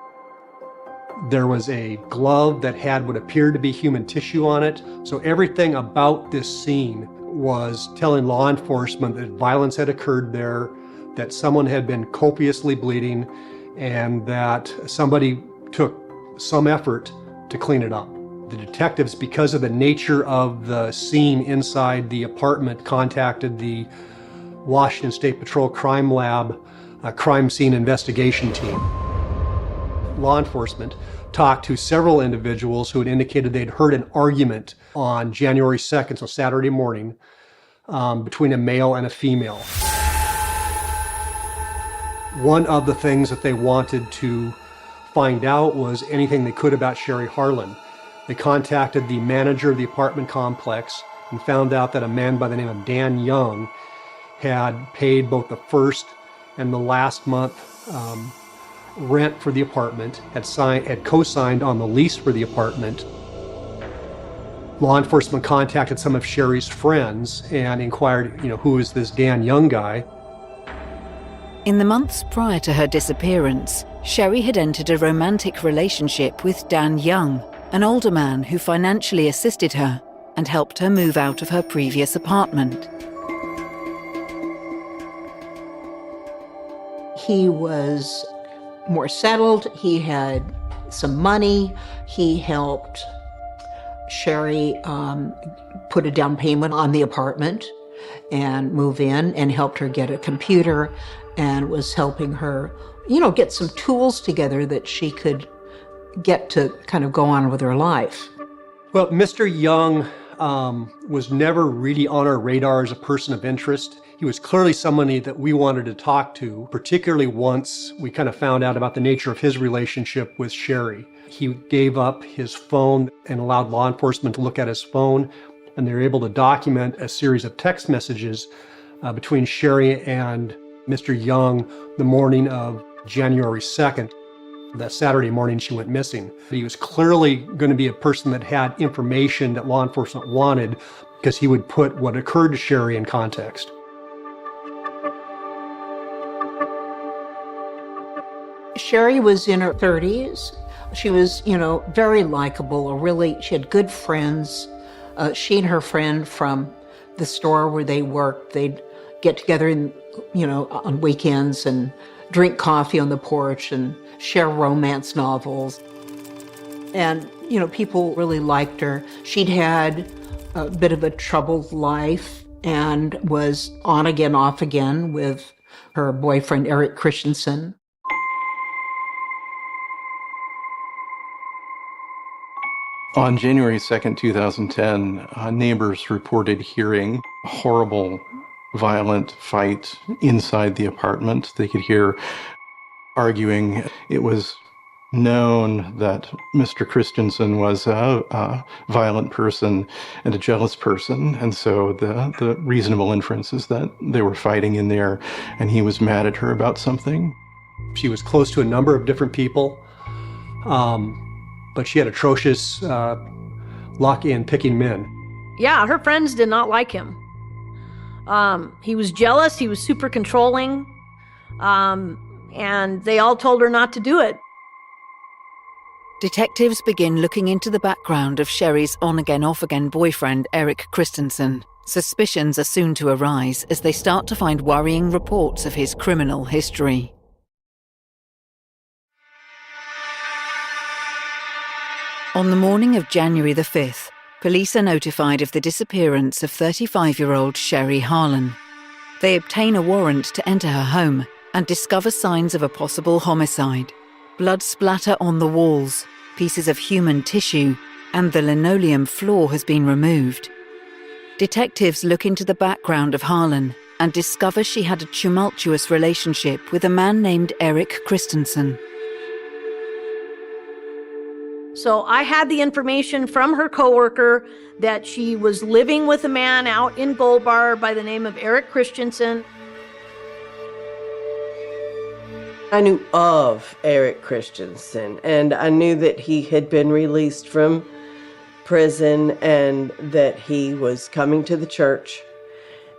There was a glove that had what appeared to be human tissue on it. So everything about this scene was telling law enforcement that violence had occurred there, that someone had been copiously bleeding, and that somebody took some effort to clean it up. The detectives, because of the nature of the scene inside the apartment, contacted the Washington State Patrol Crime Lab, a crime scene investigation team. Law enforcement talked to several individuals who had indicated they'd heard an argument on January 2nd, so Saturday morning, between a male and a female. One of the things that they wanted to find out was anything they could about Sherry Harlan. They contacted the manager of the apartment complex and found out that a man by the name of Dan Young had paid both the first and the last month rent for the apartment, had co-signed on the lease for the apartment. Law enforcement contacted some of Sherry's friends and inquired, who is this Dan Young guy? In the months prior to her disappearance, Sherry had entered a romantic relationship with Dan Young, an older man who financially assisted her and helped her move out of her previous apartment. He was more settled. He had some money. He helped Sherry put a down payment on the apartment and move in, and helped her get a computer, and was helping her, get some tools together that she could get to kind of go on with her life. Well, Mr. Young was never really on our radar as a person of interest. He was clearly somebody that we wanted to talk to, particularly once we kind of found out about the nature of his relationship with Sherry. He gave up his phone and allowed law enforcement to look at his phone, and they were able to document a series of text messages between Sherry and Mr. Young the morning of January 2nd. That Saturday morning she went missing. He was clearly going to be a person that had information that law enforcement wanted, because he would put what occurred to Sherry in context. Sherry was in her 30s. She was, very likable, she had good friends. She and her friend from the store where they worked, they'd get together on weekends and drink coffee on the porch and share romance novels. And, people really liked her. She'd had a bit of a troubled life and was on again, off again with her boyfriend, Eric Christensen. On January 2nd, 2010, neighbors reported hearing a horrible, violent fight inside the apartment. They could hear arguing. It was known that Mr. Christensen was a violent person and a jealous person, and so the reasonable inference is that they were fighting in there and he was mad at her about something. She was close to a number of different people, but she had atrocious luck in picking men. Yeah, her friends did not like him. He was jealous, he was super controlling, and they all told her not to do it. Detectives begin looking into the background of Sherry's on-again, off-again boyfriend, Eric Christensen. Suspicions are soon to arise as they start to find worrying reports of his criminal history. On the morning of January the 5th, police are notified of the disappearance of 35-year-old Sherry Harlan. They obtain a warrant to enter her home and discover signs of a possible homicide. Blood splatter on the walls, pieces of human tissue, and the linoleum floor has been removed. Detectives look into the background of Harlan and discover she had a tumultuous relationship with a man named Erik Christensen. So I had the information from her coworker that she was living with a man out in Gold Bar by the name of Erik Christensen. I knew of Erik Christensen, and I knew that he had been released from prison and that he was coming to the church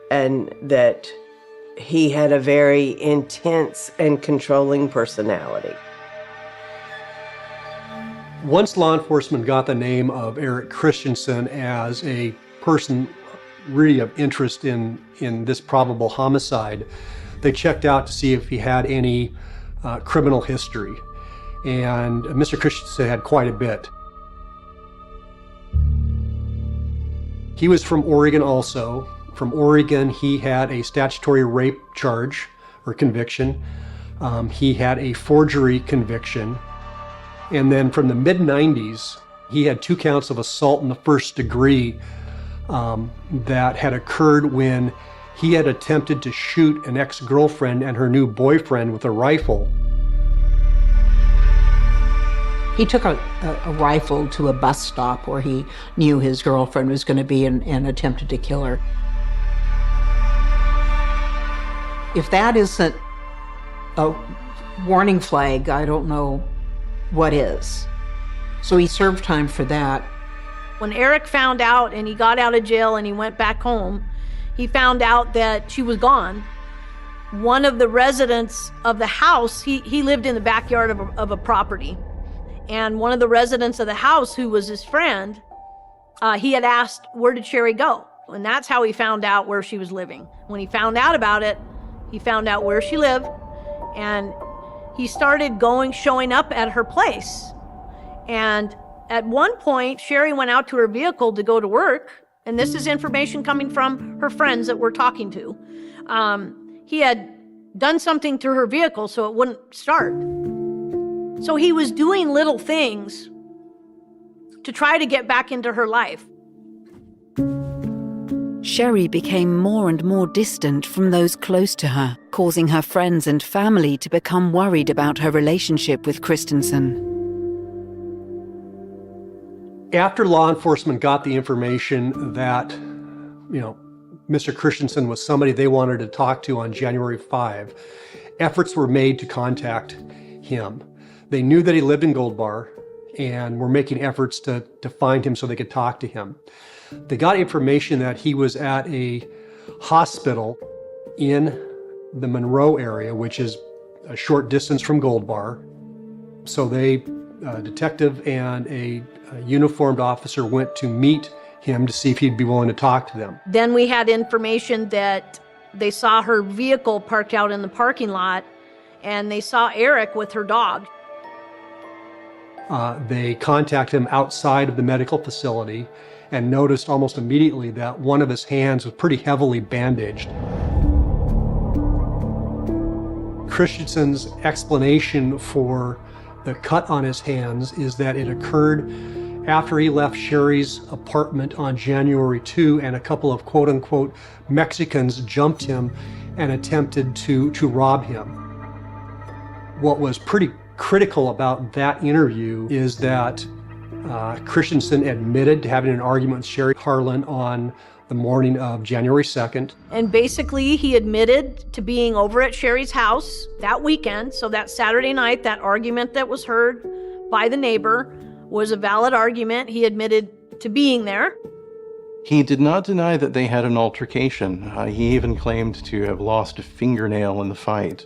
and that he had a very intense and controlling personality. Once law enforcement got the name of Erik Christensen as a person really of interest in this probable homicide, they checked out to see if he had any criminal history. And Mr. Christensen had quite a bit. He was from Oregon also. From Oregon, he had a statutory rape charge or conviction. He had a forgery conviction. And then from the mid-90s, he had 2 counts of assault in the first degree that had occurred when he had attempted to shoot an ex-girlfriend and her new boyfriend with a rifle. He took a rifle to a bus stop where he knew his girlfriend was going to be and attempted to kill her. If that isn't a warning flag, I don't know what is. So he served time for that. When Erik found out and he got out of jail and he went back home, he found out that she was gone. One of the residents of the house, he lived in the backyard of a property. And one of the residents of the house, who was his friend, he had asked, where did Sherry go? And that's how he found out where she was living. When he found out about it, he found out where she lived, and he started showing up at her place. And at one point, Sherry went out to her vehicle to go to work, and this is information coming from her friends that we're talking to. He had done something to her vehicle so it wouldn't start. So he was doing little things to try to get back into her life. Sherry became more and more distant from those close to her, causing her friends and family to become worried about her relationship with Christensen. After law enforcement got the information that, Mr. Christensen was somebody they wanted to talk to on January 5, efforts were made to contact him. They knew that he lived in Gold Bar and were making efforts to find him so they could talk to him. They got information that he was at a hospital in the Monroe area, which is a short distance from Gold Bar. So a detective and a uniformed officer went to meet him to see if he'd be willing to talk to them. Then we had information that they saw her vehicle parked out in the parking lot, and they saw Erik with her dog. They contacted him outside of the medical facility and noticed almost immediately that one of his hands was pretty heavily bandaged. Christensen's explanation for the cut on his hands is that it occurred after he left Sherry's apartment on January 2, and a couple of quote-unquote Mexicans jumped him and attempted to rob him. What was pretty critical about that interview is that Christensen admitted to having an argument with Sherry Harlan on the morning of January 2nd. And basically, he admitted to being over at Sherry's house that weekend. So that Saturday night, that argument that was heard by the neighbor was a valid argument. He admitted to being there. He did not deny that they had an altercation. He even claimed to have lost a fingernail in the fight.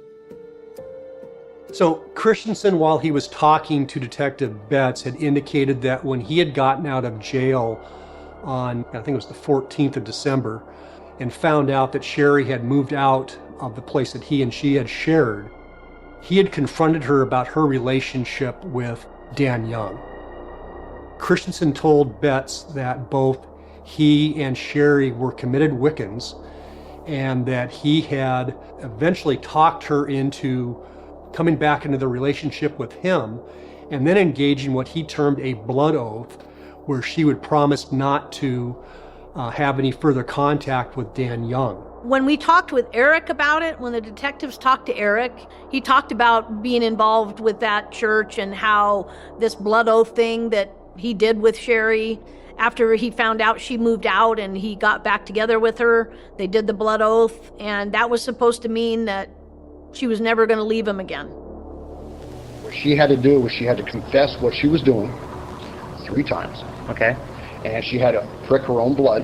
So Christensen, while he was talking to Detective Betts, had indicated that when he had gotten out of jail on, I think it was the 14th of December, and found out that Sherry had moved out of the place that he and she had shared, he had confronted her about her relationship with Dan Young. Christensen told Betts that both he and Sherry were committed Wiccans, and that he had eventually talked her into coming back into the relationship with him, and then engaging what he termed a blood oath, where she would promise not to have any further contact with Dan Young. When we talked with Eric about it, when the detectives talked to Eric, he talked about being involved with that church and how this blood oath thing that he did with Sherry, after he found out she moved out and he got back together with her, they did the blood oath, and that was supposed to mean that she was never going to leave him again. What she had to do was she had to confess what she was doing 3 times. Okay. And she had to prick her own blood,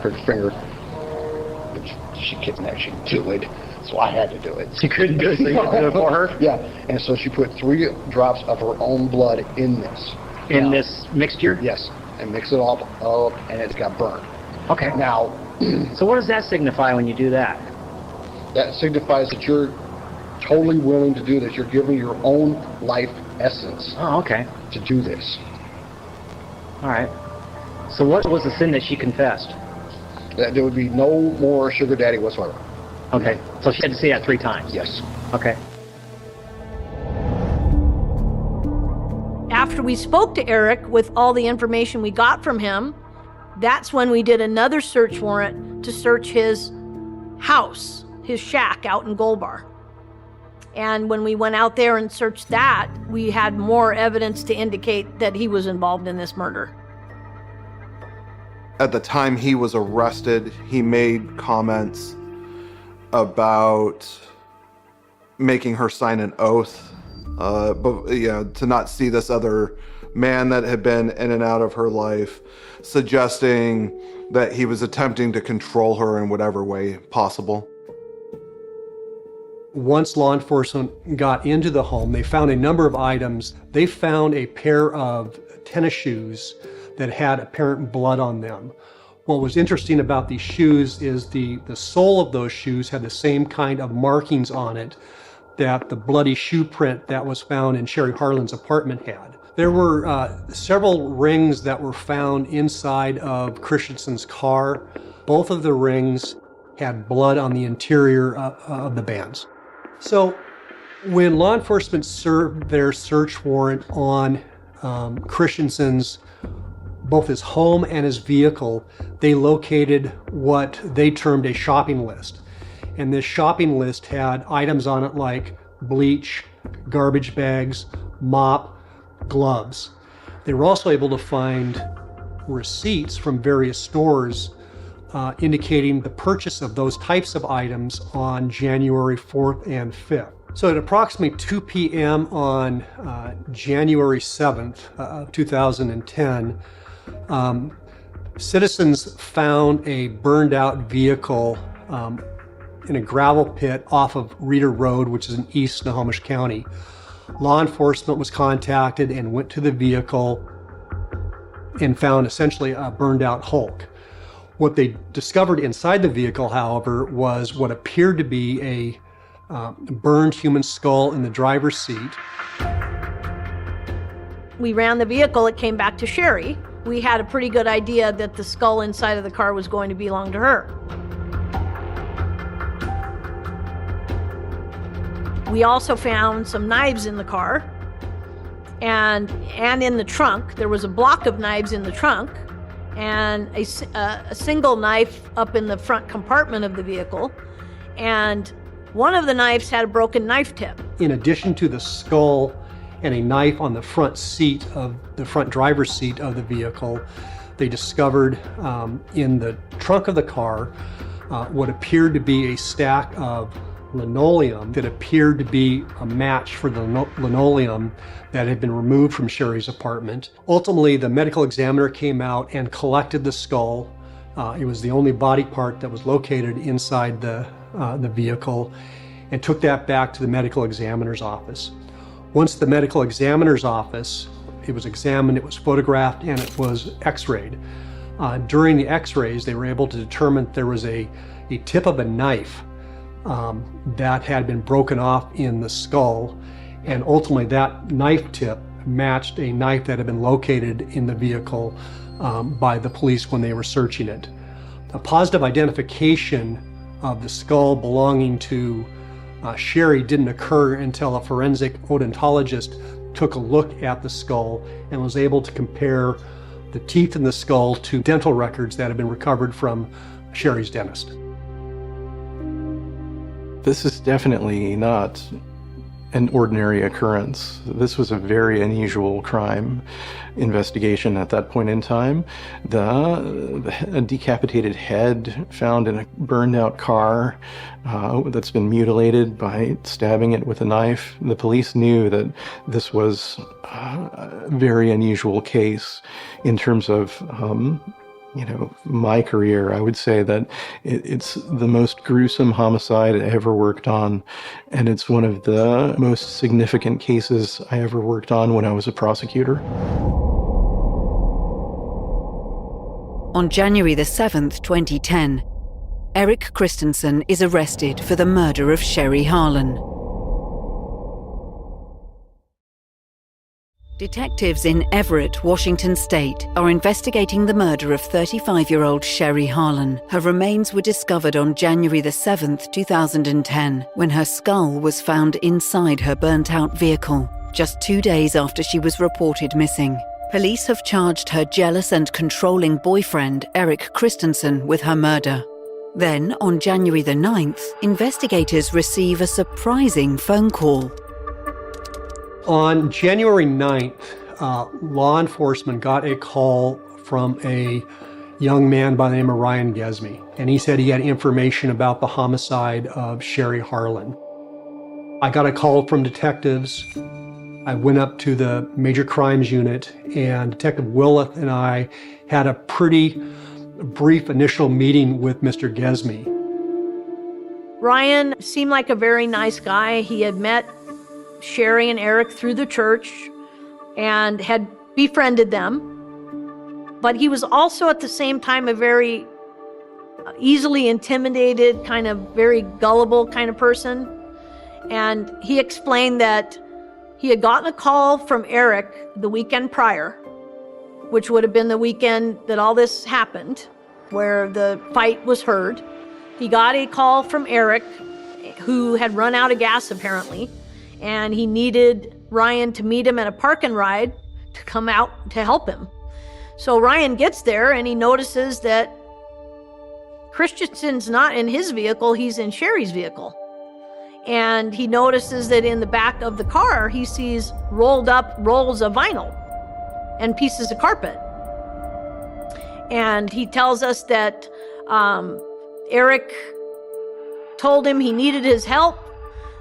her finger, but she couldn't actually do it, so I had to do it. She couldn't do it, so you had to do it for her? Yeah, and so she put 3 drops of her own blood in this. In this mixture? Yes, and mix it all up, and it's got burned. Okay. Now, so what does that signify when you do that? That signifies that you're totally willing to do this. You're giving your own life essence. Oh, okay. To do this. All right. So what was the sin that she confessed? That there would be no more sugar daddy whatsoever. Okay. So she had to say that 3 times? Yes. Okay. After we spoke to Eric with all the information we got from him, that's when we did another search warrant to search his house, his shack out in Gold Bar. And when we went out there and searched that, we had more evidence to indicate that he was involved in this murder. At the time he was arrested, he made comments about making her sign an oath, to not see this other man that had been in and out of her life, suggesting that he was attempting to control her in whatever way possible. Once law enforcement got into the home, they found a number of items. They found a pair of tennis shoes that had apparent blood on them. What was interesting about these shoes is the sole of those shoes had the same kind of markings on it that the bloody shoe print that was found in Sherry Harlan's apartment had. There were several rings that were found inside of Christensen's car. Both of the rings had blood on the interior of the bands. So when law enforcement served their search warrant on Christensen's, both his home and his vehicle, they located what they termed a shopping list. And this shopping list had items on it like bleach, garbage bags, mop, gloves. They were also able to find receipts from various stores indicating the purchase of those types of items on January 4th and 5th. So at approximately 2 p.m. on January 7th, 2010, citizens found a burned out vehicle in a gravel pit off of Reeder Road, which is in East Snohomish County. Law enforcement was contacted and went to the vehicle and found essentially a burned out Hulk. What they discovered inside the vehicle, however, was what appeared to be a burned human skull in the driver's seat. We ran the vehicle, it came back to Sherry. We had a pretty good idea that the skull inside of the car was going to belong to her. We also found some knives in the car and in the trunk. There was a block of knives in the trunk and a single knife up in the front compartment of the vehicle. And one of the knives had a broken knife tip. In addition to the skull and a knife on the front seat of the front driver's seat of the vehicle, they discovered in the trunk of the car what appeared to be a stack of linoleum that appeared to be a match for the linoleum that had been removed from Sherry's apartment. Ultimately, the medical examiner came out and collected the skull. It was the only body part that was located inside the vehicle, and took that back to the medical examiner's office. Once the medical examiner's office, it was examined, it was photographed, and it was x-rayed. During the x-rays, they were able to determine there was a tip of a knife that had been broken off in the skull, and ultimately that knife tip matched a knife that had been located in the vehicle by the police when they were searching it. A positive identification of the skull belonging to Sherry didn't occur until a forensic odontologist took a look at the skull and was able to compare the teeth in the skull to dental records that had been recovered from Sherry's dentist. This is definitely not an ordinary occurrence. This was a very unusual crime investigation at that point in time. A decapitated head found in a burned out car that's been mutilated by stabbing it with a knife. The police knew that this was a very unusual case in terms of my career. I would say that it's the most gruesome homicide I ever worked on, and it's one of the most significant cases I ever worked on when I was a prosecutor. On January the 7th, 2010, Erik Christensen is arrested for the murder of Sherry Harlan. Detectives in Everett, Washington State, are investigating the murder of 35-year-old Sherry Harlan. Her remains were discovered on January the 7th, 2010, when her skull was found inside her burnt-out vehicle, just 2 days after she was reported missing. Police have charged her jealous and controlling boyfriend, Erik Christensen, with her murder. Then, on January the 9th, investigators receive a surprising phone call. On January 9th, law enforcement got a call from a young man by the name of Ryan Gesme, and he said he had information about the homicide of Sherry Harlan. I got a call from detectives. I went up to the Major Crimes Unit, and Detective Willeth and I had a pretty brief initial meeting with Mr. Gesme. Ryan seemed like a very nice guy. He had met Sherry and Erik through the church and had befriended them. But he was also at the same time a very easily intimidated, kind of very gullible kind of person. And he explained that he had gotten a call from Erik the weekend prior, which would have been the weekend that all this happened, where the fight was heard. He got a call from Erik, who had run out of gas apparently, and he needed Ryan to meet him at a park and ride to come out to help him. So Ryan gets there and he notices that Christensen's not in his vehicle, he's in Sherry's vehicle. And he notices that in the back of the car, he sees rolled up rolls of vinyl and pieces of carpet. And he tells us that Erik told him he needed his help,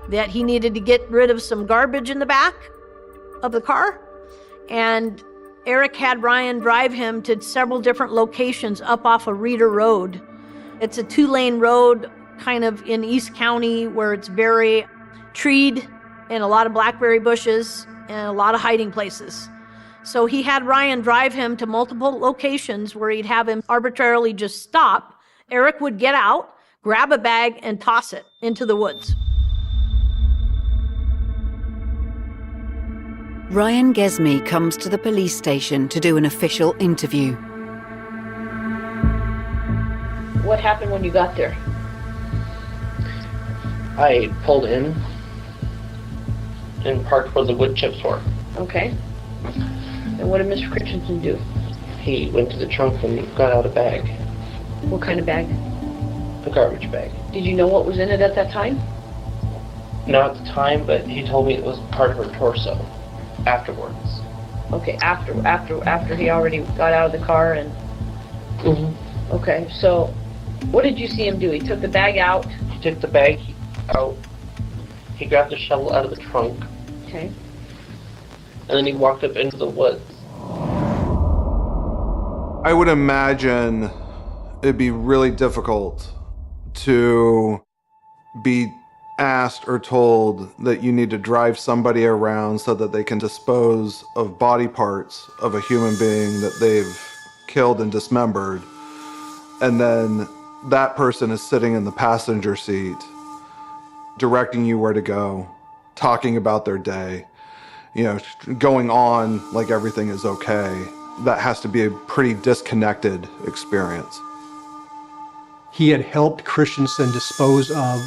that he needed to get rid of some garbage in the back of the car. And Erik had Ryan drive him to several different locations up off of Reeder Road. It's a 2-lane road kind of in East County where it's very treed and a lot of blackberry bushes and a lot of hiding places. So he had Ryan drive him to multiple locations where he'd have him arbitrarily just stop. Erik would get out, grab a bag, and toss it into the woods. Ryan Gesme comes to the police station to do an official interview. What happened when you got there? I pulled in and parked where the wood chips were. Okay. And what did Mr. Christensen do? He went to the trunk and got out a bag. What kind of bag? A garbage bag. Did you know what was in it at that time? Not at the time, but he told me it was part of her torso. Afterwards. Okay, after he already got out of the car and... Mm-hmm. Okay, so what did you see him do? He took the bag out? He took the bag out. He grabbed the shovel out of the trunk. Okay. And then he walked up into the woods. I would imagine it'd be really difficult to be asked or told that you need to drive somebody around so that they can dispose of body parts of a human being that they've killed and dismembered, and then that person is sitting in the passenger seat directing you where to go, talking about their day, going on like everything is okay. That has to be a pretty disconnected experience. He had helped Christensen dispose of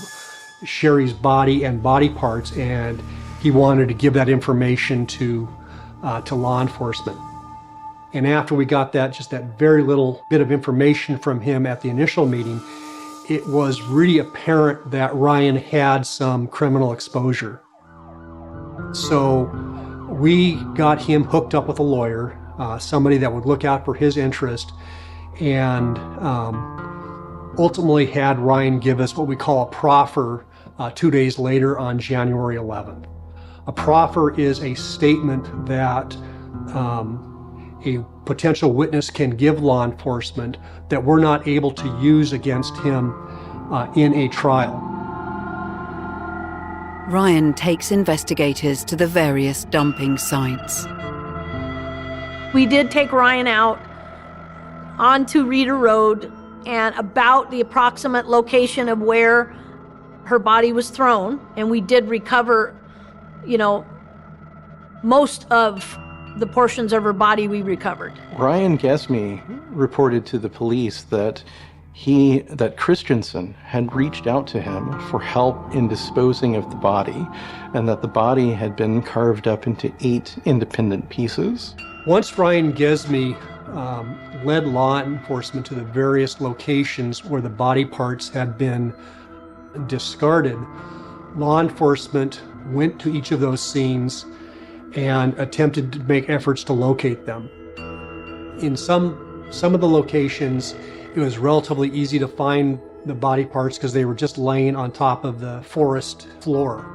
Sherry's body and body parts, and he wanted to give that information to law enforcement. And after we got that very little bit of information from him at the initial meeting, it was really apparent that Ryan had some criminal exposure. So we got him hooked up with a lawyer, somebody that would look out for his interest, and ultimately had Ryan give us what we call a proffer 2 days later on January 11th. A proffer is a statement that a potential witness can give law enforcement that we're not able to use against him in a trial. Ryan takes investigators to the various dumping sites. We did take Ryan out onto Reeder Road and about the approximate location of where her body was thrown, and we did recover, most of the portions of her body we recovered. Ryan Gesme reported to the police that Christensen had reached out to him for help in disposing of the body, and that the body had been carved up into 8 independent pieces. Once Ryan Gesme led law enforcement to the various locations where the body parts had been discarded, law enforcement went to each of those scenes and attempted to make efforts to locate them. In some of the locations, it was relatively easy to find the body parts because they were just laying on top of the forest floor.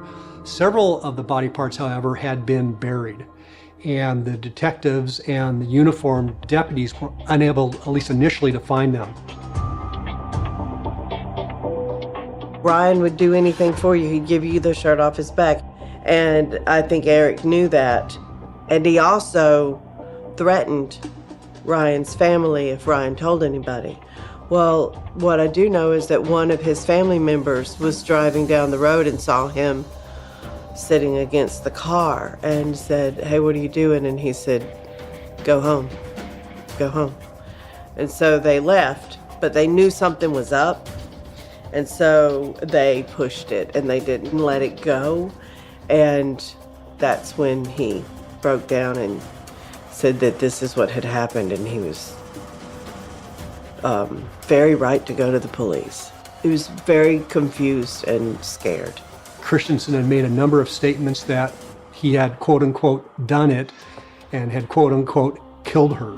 Several of the body parts, however, had been buried, and the detectives and the uniformed deputies were unable, at least initially, to find them. Ryan would do anything for you. He'd give you the shirt off his back. And I think Eric knew that. And he also threatened Ryan's family if Ryan told anybody. Well, what I do know is that one of his family members was driving down the road and saw him sitting against the car and said, "Hey, what are you doing?" And he said, "Go home, go home." And so they left, but they knew something was up. And so they pushed it and they didn't let it go. And that's when he broke down and said that this is what had happened, and he was very right to go to the police. He was very confused and scared. Christensen had made a number of statements that he had, quote unquote, done it and had, quote unquote, killed her.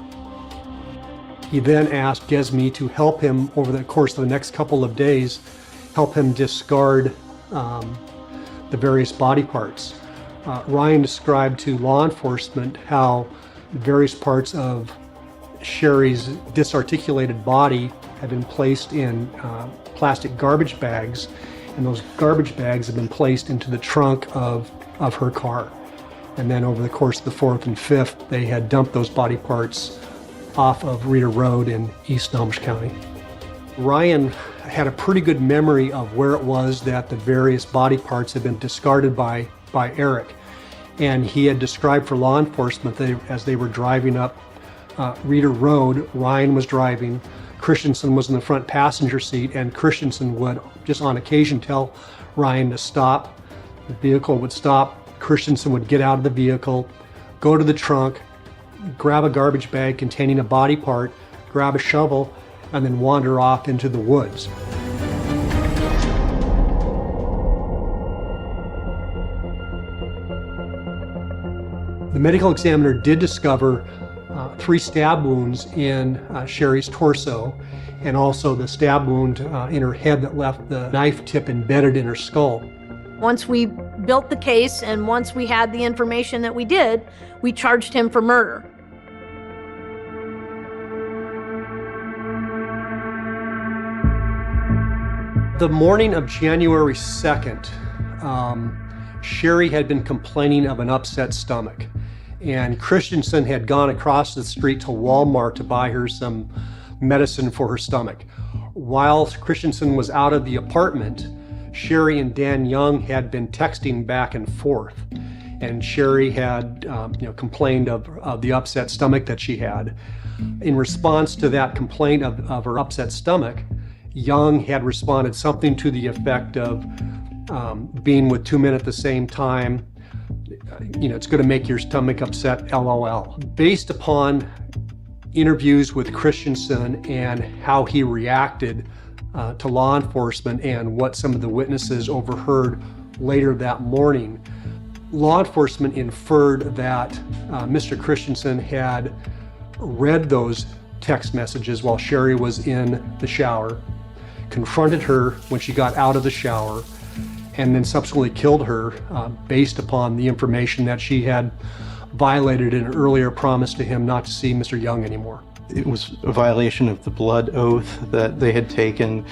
He then asked Gesme to help him over the course of the next couple of days, help him discard the various body parts. Ryan described to law enforcement how various parts of Sherry's disarticulated body had been placed in plastic garbage bags, and those garbage bags had been placed into the trunk of her car. And then over the course of the 4th and 5th, they had dumped those body parts off of Reeder Road in East Snohomish County. Ryan had a pretty good memory of where it was that the various body parts had been discarded by Eric. And he had described for law enforcement that as they were driving up Reeder Road, Ryan was driving, Christensen was in the front passenger seat, and Christensen would just on occasion tell Ryan to stop. The vehicle would stop, Christensen would get out of the vehicle, go to the trunk, grab a garbage bag containing a body part, grab a shovel, and then wander off into the woods. The medical examiner did discover 3 stab wounds in Sherry's torso, and also the stab wound in her head that left the knife tip embedded in her skull. Once we built the case and once we had the information that we did, we charged him for murder. The morning of January 2nd, Sherry had been complaining of an upset stomach, and Christensen had gone across the street to Walmart to buy her some medicine for her stomach. While Christensen was out of the apartment, Sherry and Dan Young had been texting back and forth, and Sherry had complained of the upset stomach that she had. In response to that complaint of her upset stomach, Young had responded something to the effect of being with 2 men at the same time, it's going to make your stomach upset, LOL. Based upon interviews with Christensen and how he reacted to law enforcement and what some of the witnesses overheard later that morning. Law enforcement inferred that Mr. Christensen had read those text messages while Sherry was in the shower, confronted her when she got out of the shower, and then subsequently killed her based upon the information that she had violated an earlier promise to him not to see Mr. Young anymore. It was a violation of the blood oath that they had taken.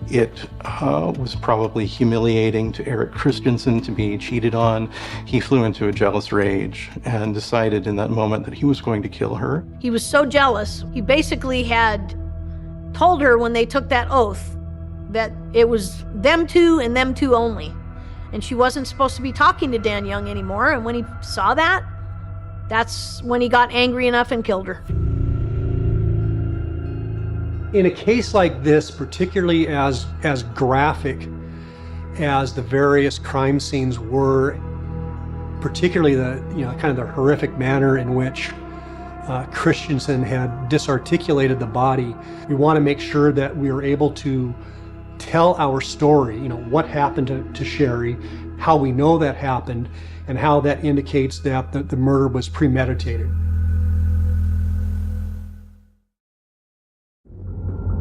It was probably humiliating to Eric Christensen to be cheated on. He flew into a jealous rage and decided in that moment that he was going to kill her. He was so jealous, he basically had told her when they took that oath that it was them two and them two only. And she wasn't supposed to be talking to Dan Young anymore. And when he saw that, that's when he got angry enough and killed her. In a case like this, particularly as graphic as the various crime scenes were, particularly the kind of the horrific manner in which Christensen had disarticulated the body, we want to make sure that we are able to tell our story, what happened to Sherry, how we know that happened, and how that indicates that the murder was premeditated.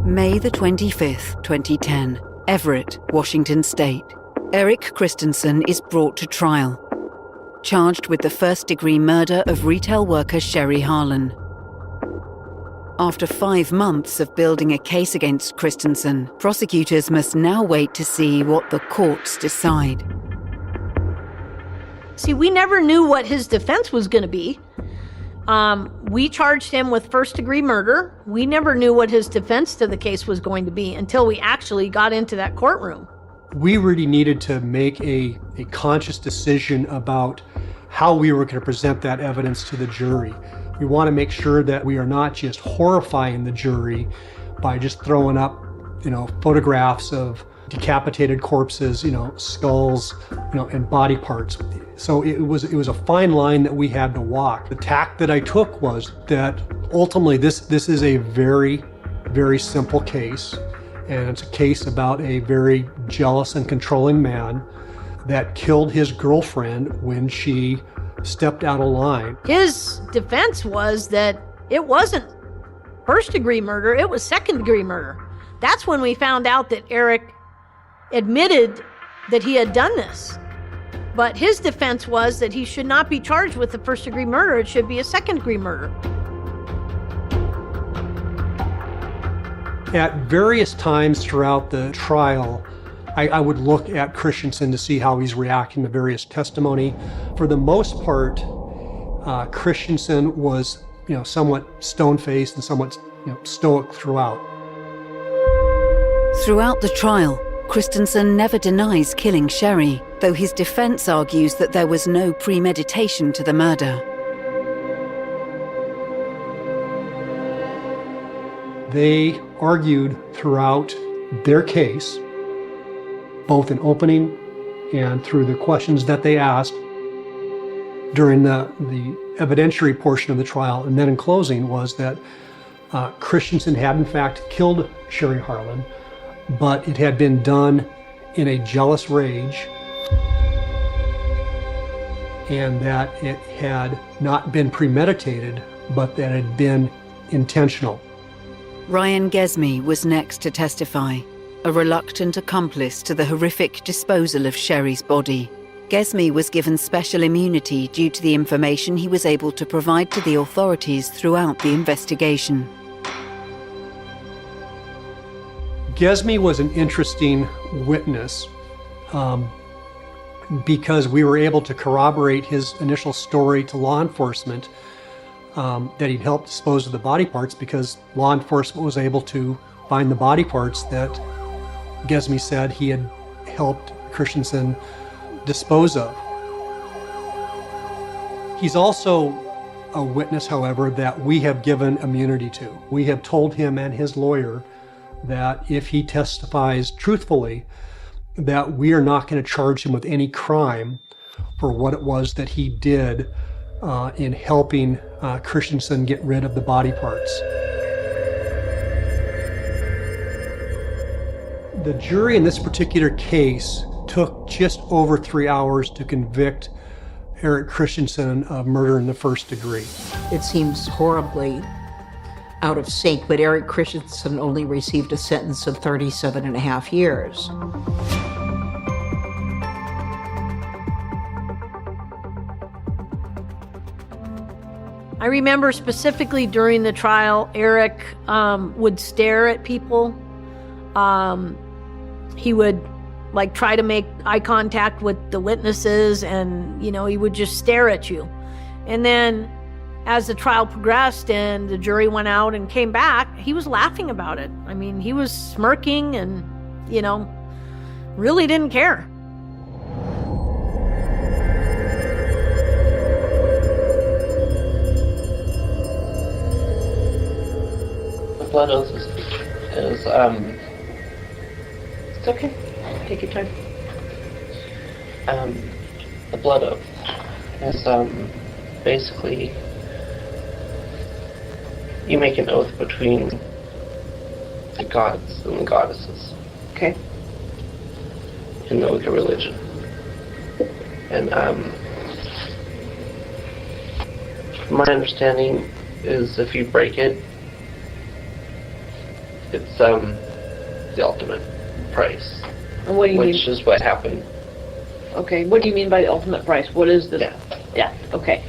May the 25th, 2010, Everett, Washington State. Eric Christensen is brought to trial, charged with the first-degree murder of retail worker Sherry Harlan. After 5 months of building a case against Christensen, prosecutors must now wait to see what the courts decide. See, we never knew what his defense was going to be. We charged him with first-degree murder. We never knew what his defense to the case was going to be until we actually got into that courtroom. We really needed to make a conscious decision about how we were going to present that evidence to the jury. We want to make sure that we are not just horrifying the jury by just throwing up, photographs of decapitated corpses, skulls, and body parts. So it was a fine line that we had to walk. The tack that I took was that ultimately this is a very, very simple case, and it's a case about a very jealous and controlling man that killed his girlfriend when she stepped out of line. His defense was that it wasn't first-degree murder, it was second-degree murder. That's when we found out that Eric admitted that he had done this. But his defense was that he should not be charged with the first-degree murder, it should be a second-degree murder. At various times throughout the trial, I would look at Christensen to see how he's reacting to various testimony. For the most part, Christensen was, somewhat stone-faced and somewhat, stoic throughout. Throughout the trial, Christensen never denies killing Sherry, though his defense argues that there was no premeditation to the murder. They argued throughout their case, both in opening and through the questions that they asked during the evidentiary portion of the trial, and then in closing, was that Christensen had in fact killed Sherry Harlan, but it had been done in a jealous rage, and that it had not been premeditated, but that it had been intentional. Ryan Gesme was next to testify, a reluctant accomplice to the horrific disposal of Sherry's body. Gesme was given special immunity due to the information he was able to provide to the authorities throughout the investigation. Gesme was an interesting witness because we were able to corroborate his initial story to law enforcement that he'd helped dispose of the body parts, because law enforcement was able to find the body parts that Gesme said he had helped Christensen dispose of. He's also a witness, however, that we have given immunity to. We have told him and his lawyer that if he testifies truthfully, that we are not going to charge him with any crime for what it was that he did in helping Christensen get rid of the body parts. The jury in this particular case took just over 3 hours to convict Eric Christensen of murder in the first degree. It seems horribly out of sync, but Eric Christensen only received a sentence of 37 and a half years. I remember specifically during the trial, Eric would stare at people. He would try to make eye contact with the witnesses, and he would just stare at you. And then as the trial progressed and the jury went out and came back, he was laughing about it. I mean, he was smirking and really didn't care. The blood oath is it's okay. Take your time. The blood oath is basically you make an oath between the gods and the goddesses. Okay. In the Wicca religion. And my understanding is if you break it, it's the ultimate price. And what do you mean? Which is what happened. Okay, what do you mean by the ultimate price? What is the death? Okay.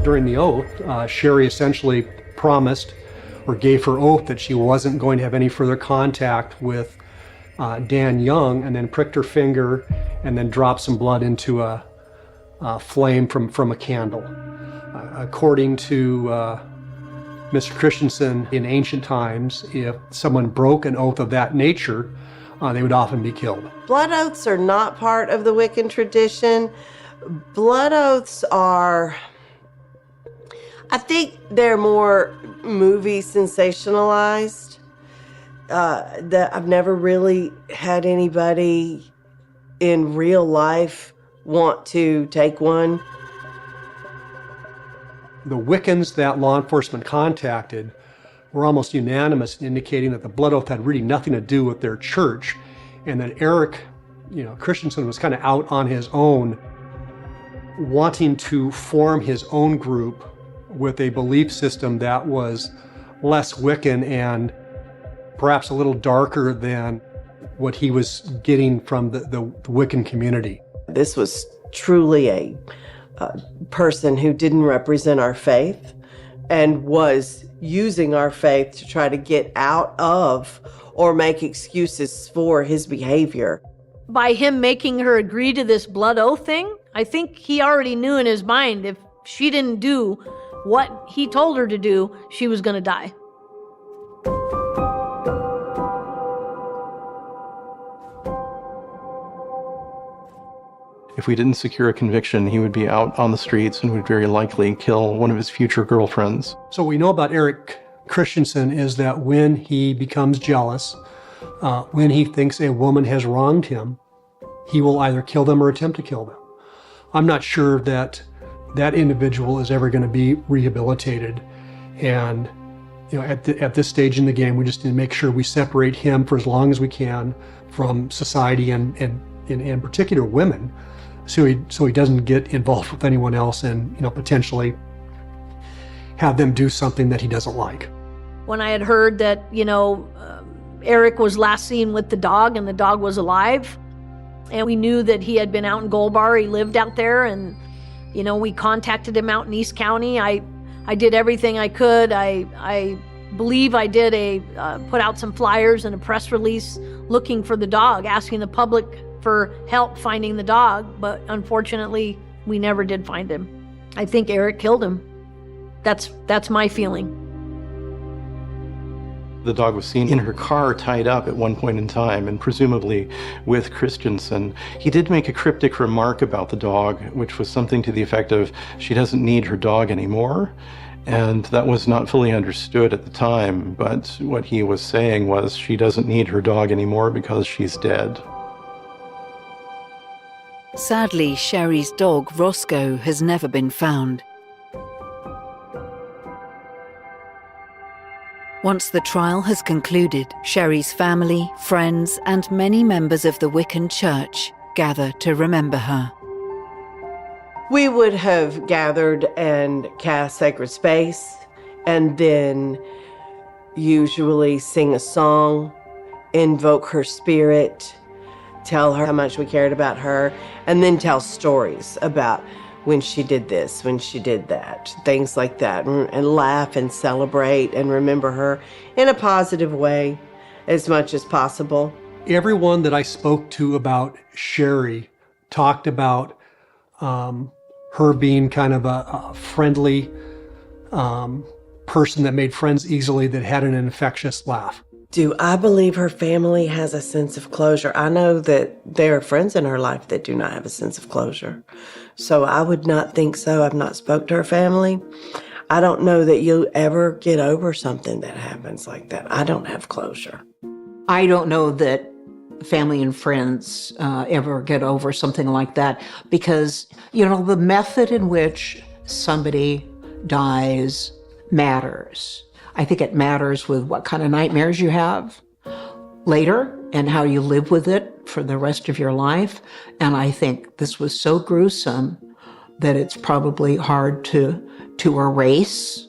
During the oath, Sherry essentially promised or gave her oath that she wasn't going to have any further contact with Dan Young, and then pricked her finger and then dropped some blood into a flame from a candle. According to Mr. Christensen, in ancient times, if someone broke an oath of that nature, they would often be killed. Blood oaths are not part of the Wiccan tradition. Blood oaths are, I think they're more movie sensationalized. That I've never really had anybody in real life want to take one. The Wiccans that law enforcement contacted were almost unanimous in indicating that the blood oath had really nothing to do with their church, and that Eric, Christensen was kind of out on his own, wanting to form his own group with a belief system that was less Wiccan and perhaps a little darker than what he was getting from the Wiccan community. This was truly a person who didn't represent our faith and was using our faith to try to get out of or make excuses for his behavior. By him making her agree to this blood oath thing, I think he already knew in his mind if she didn't do what he told her to do, she was going to die. If we didn't secure a conviction, he would be out on the streets and would very likely kill one of his future girlfriends. So what we know about Eric Christensen is that when he becomes jealous, when he thinks a woman has wronged him, he will either kill them or attempt to kill them. I'm not sure that that individual is ever going to be rehabilitated. And at this stage in the game, we just need to make sure we separate him for as long as we can from society and in particular women, so he doesn't get involved with anyone else and potentially have them do something that he doesn't like. When I had heard that Eric was last seen with the dog and the dog was alive, and we knew that he had been out in Gold Bar, he lived out there, and we contacted him out in East County. I did everything I could. I believe I did put out some flyers and a press release looking for the dog, asking the public for help finding the dog, but unfortunately, we never did find him. I think Eric killed him. That's my feeling. The dog was seen in her car tied up at one point in time, and presumably with Christensen. He did make a cryptic remark about the dog, which was something to the effect of, she doesn't need her dog anymore. And that was not fully understood at the time, but what he was saying was she doesn't need her dog anymore because she's dead. Sadly, Sherry's dog, Roscoe, has never been found. Once the trial has concluded, Sherry's family, friends, and many members of the Wiccan Church gather to remember her. We would have gathered and cast sacred space, and then usually sing a song, invoke her spirit, tell her how much we cared about her, and then tell stories about when she did this, when she did that, things like that, and laugh and celebrate and remember her in a positive way as much as possible. Everyone that I spoke to about Sherry talked about her being kind of a friendly person that made friends easily, that had an infectious laugh. Do I believe her family has a sense of closure? I know that there are friends in her life that do not have a sense of closure. So I would not think so. I've not spoke to her family. I don't know that you'll ever get over something that happens like that. I don't have closure. I don't know that family and friends ever get over something like that because, the method in which somebody dies matters. I think it matters with what kind of nightmares you have later and how you live with it for the rest of your life. And I think this was so gruesome that it's probably hard to erase.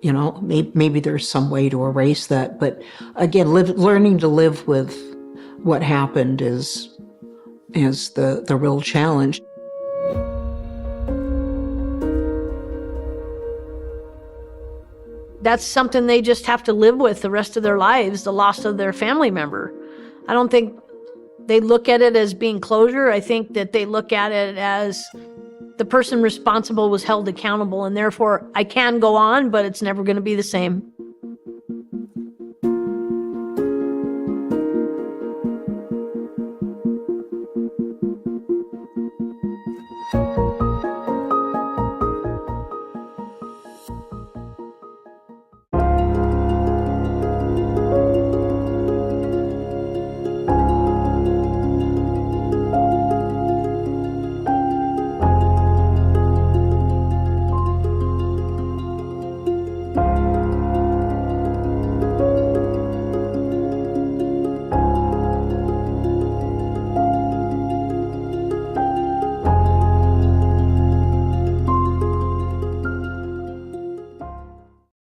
Maybe there's some way to erase that. But again, learning to live with what happened is the real challenge. That's something they just have to live with the rest of their lives, the loss of their family member. I don't think they look at it as being closure. I think that they look at it as the person responsible was held accountable, and therefore I can go on, but it's never going to be the same.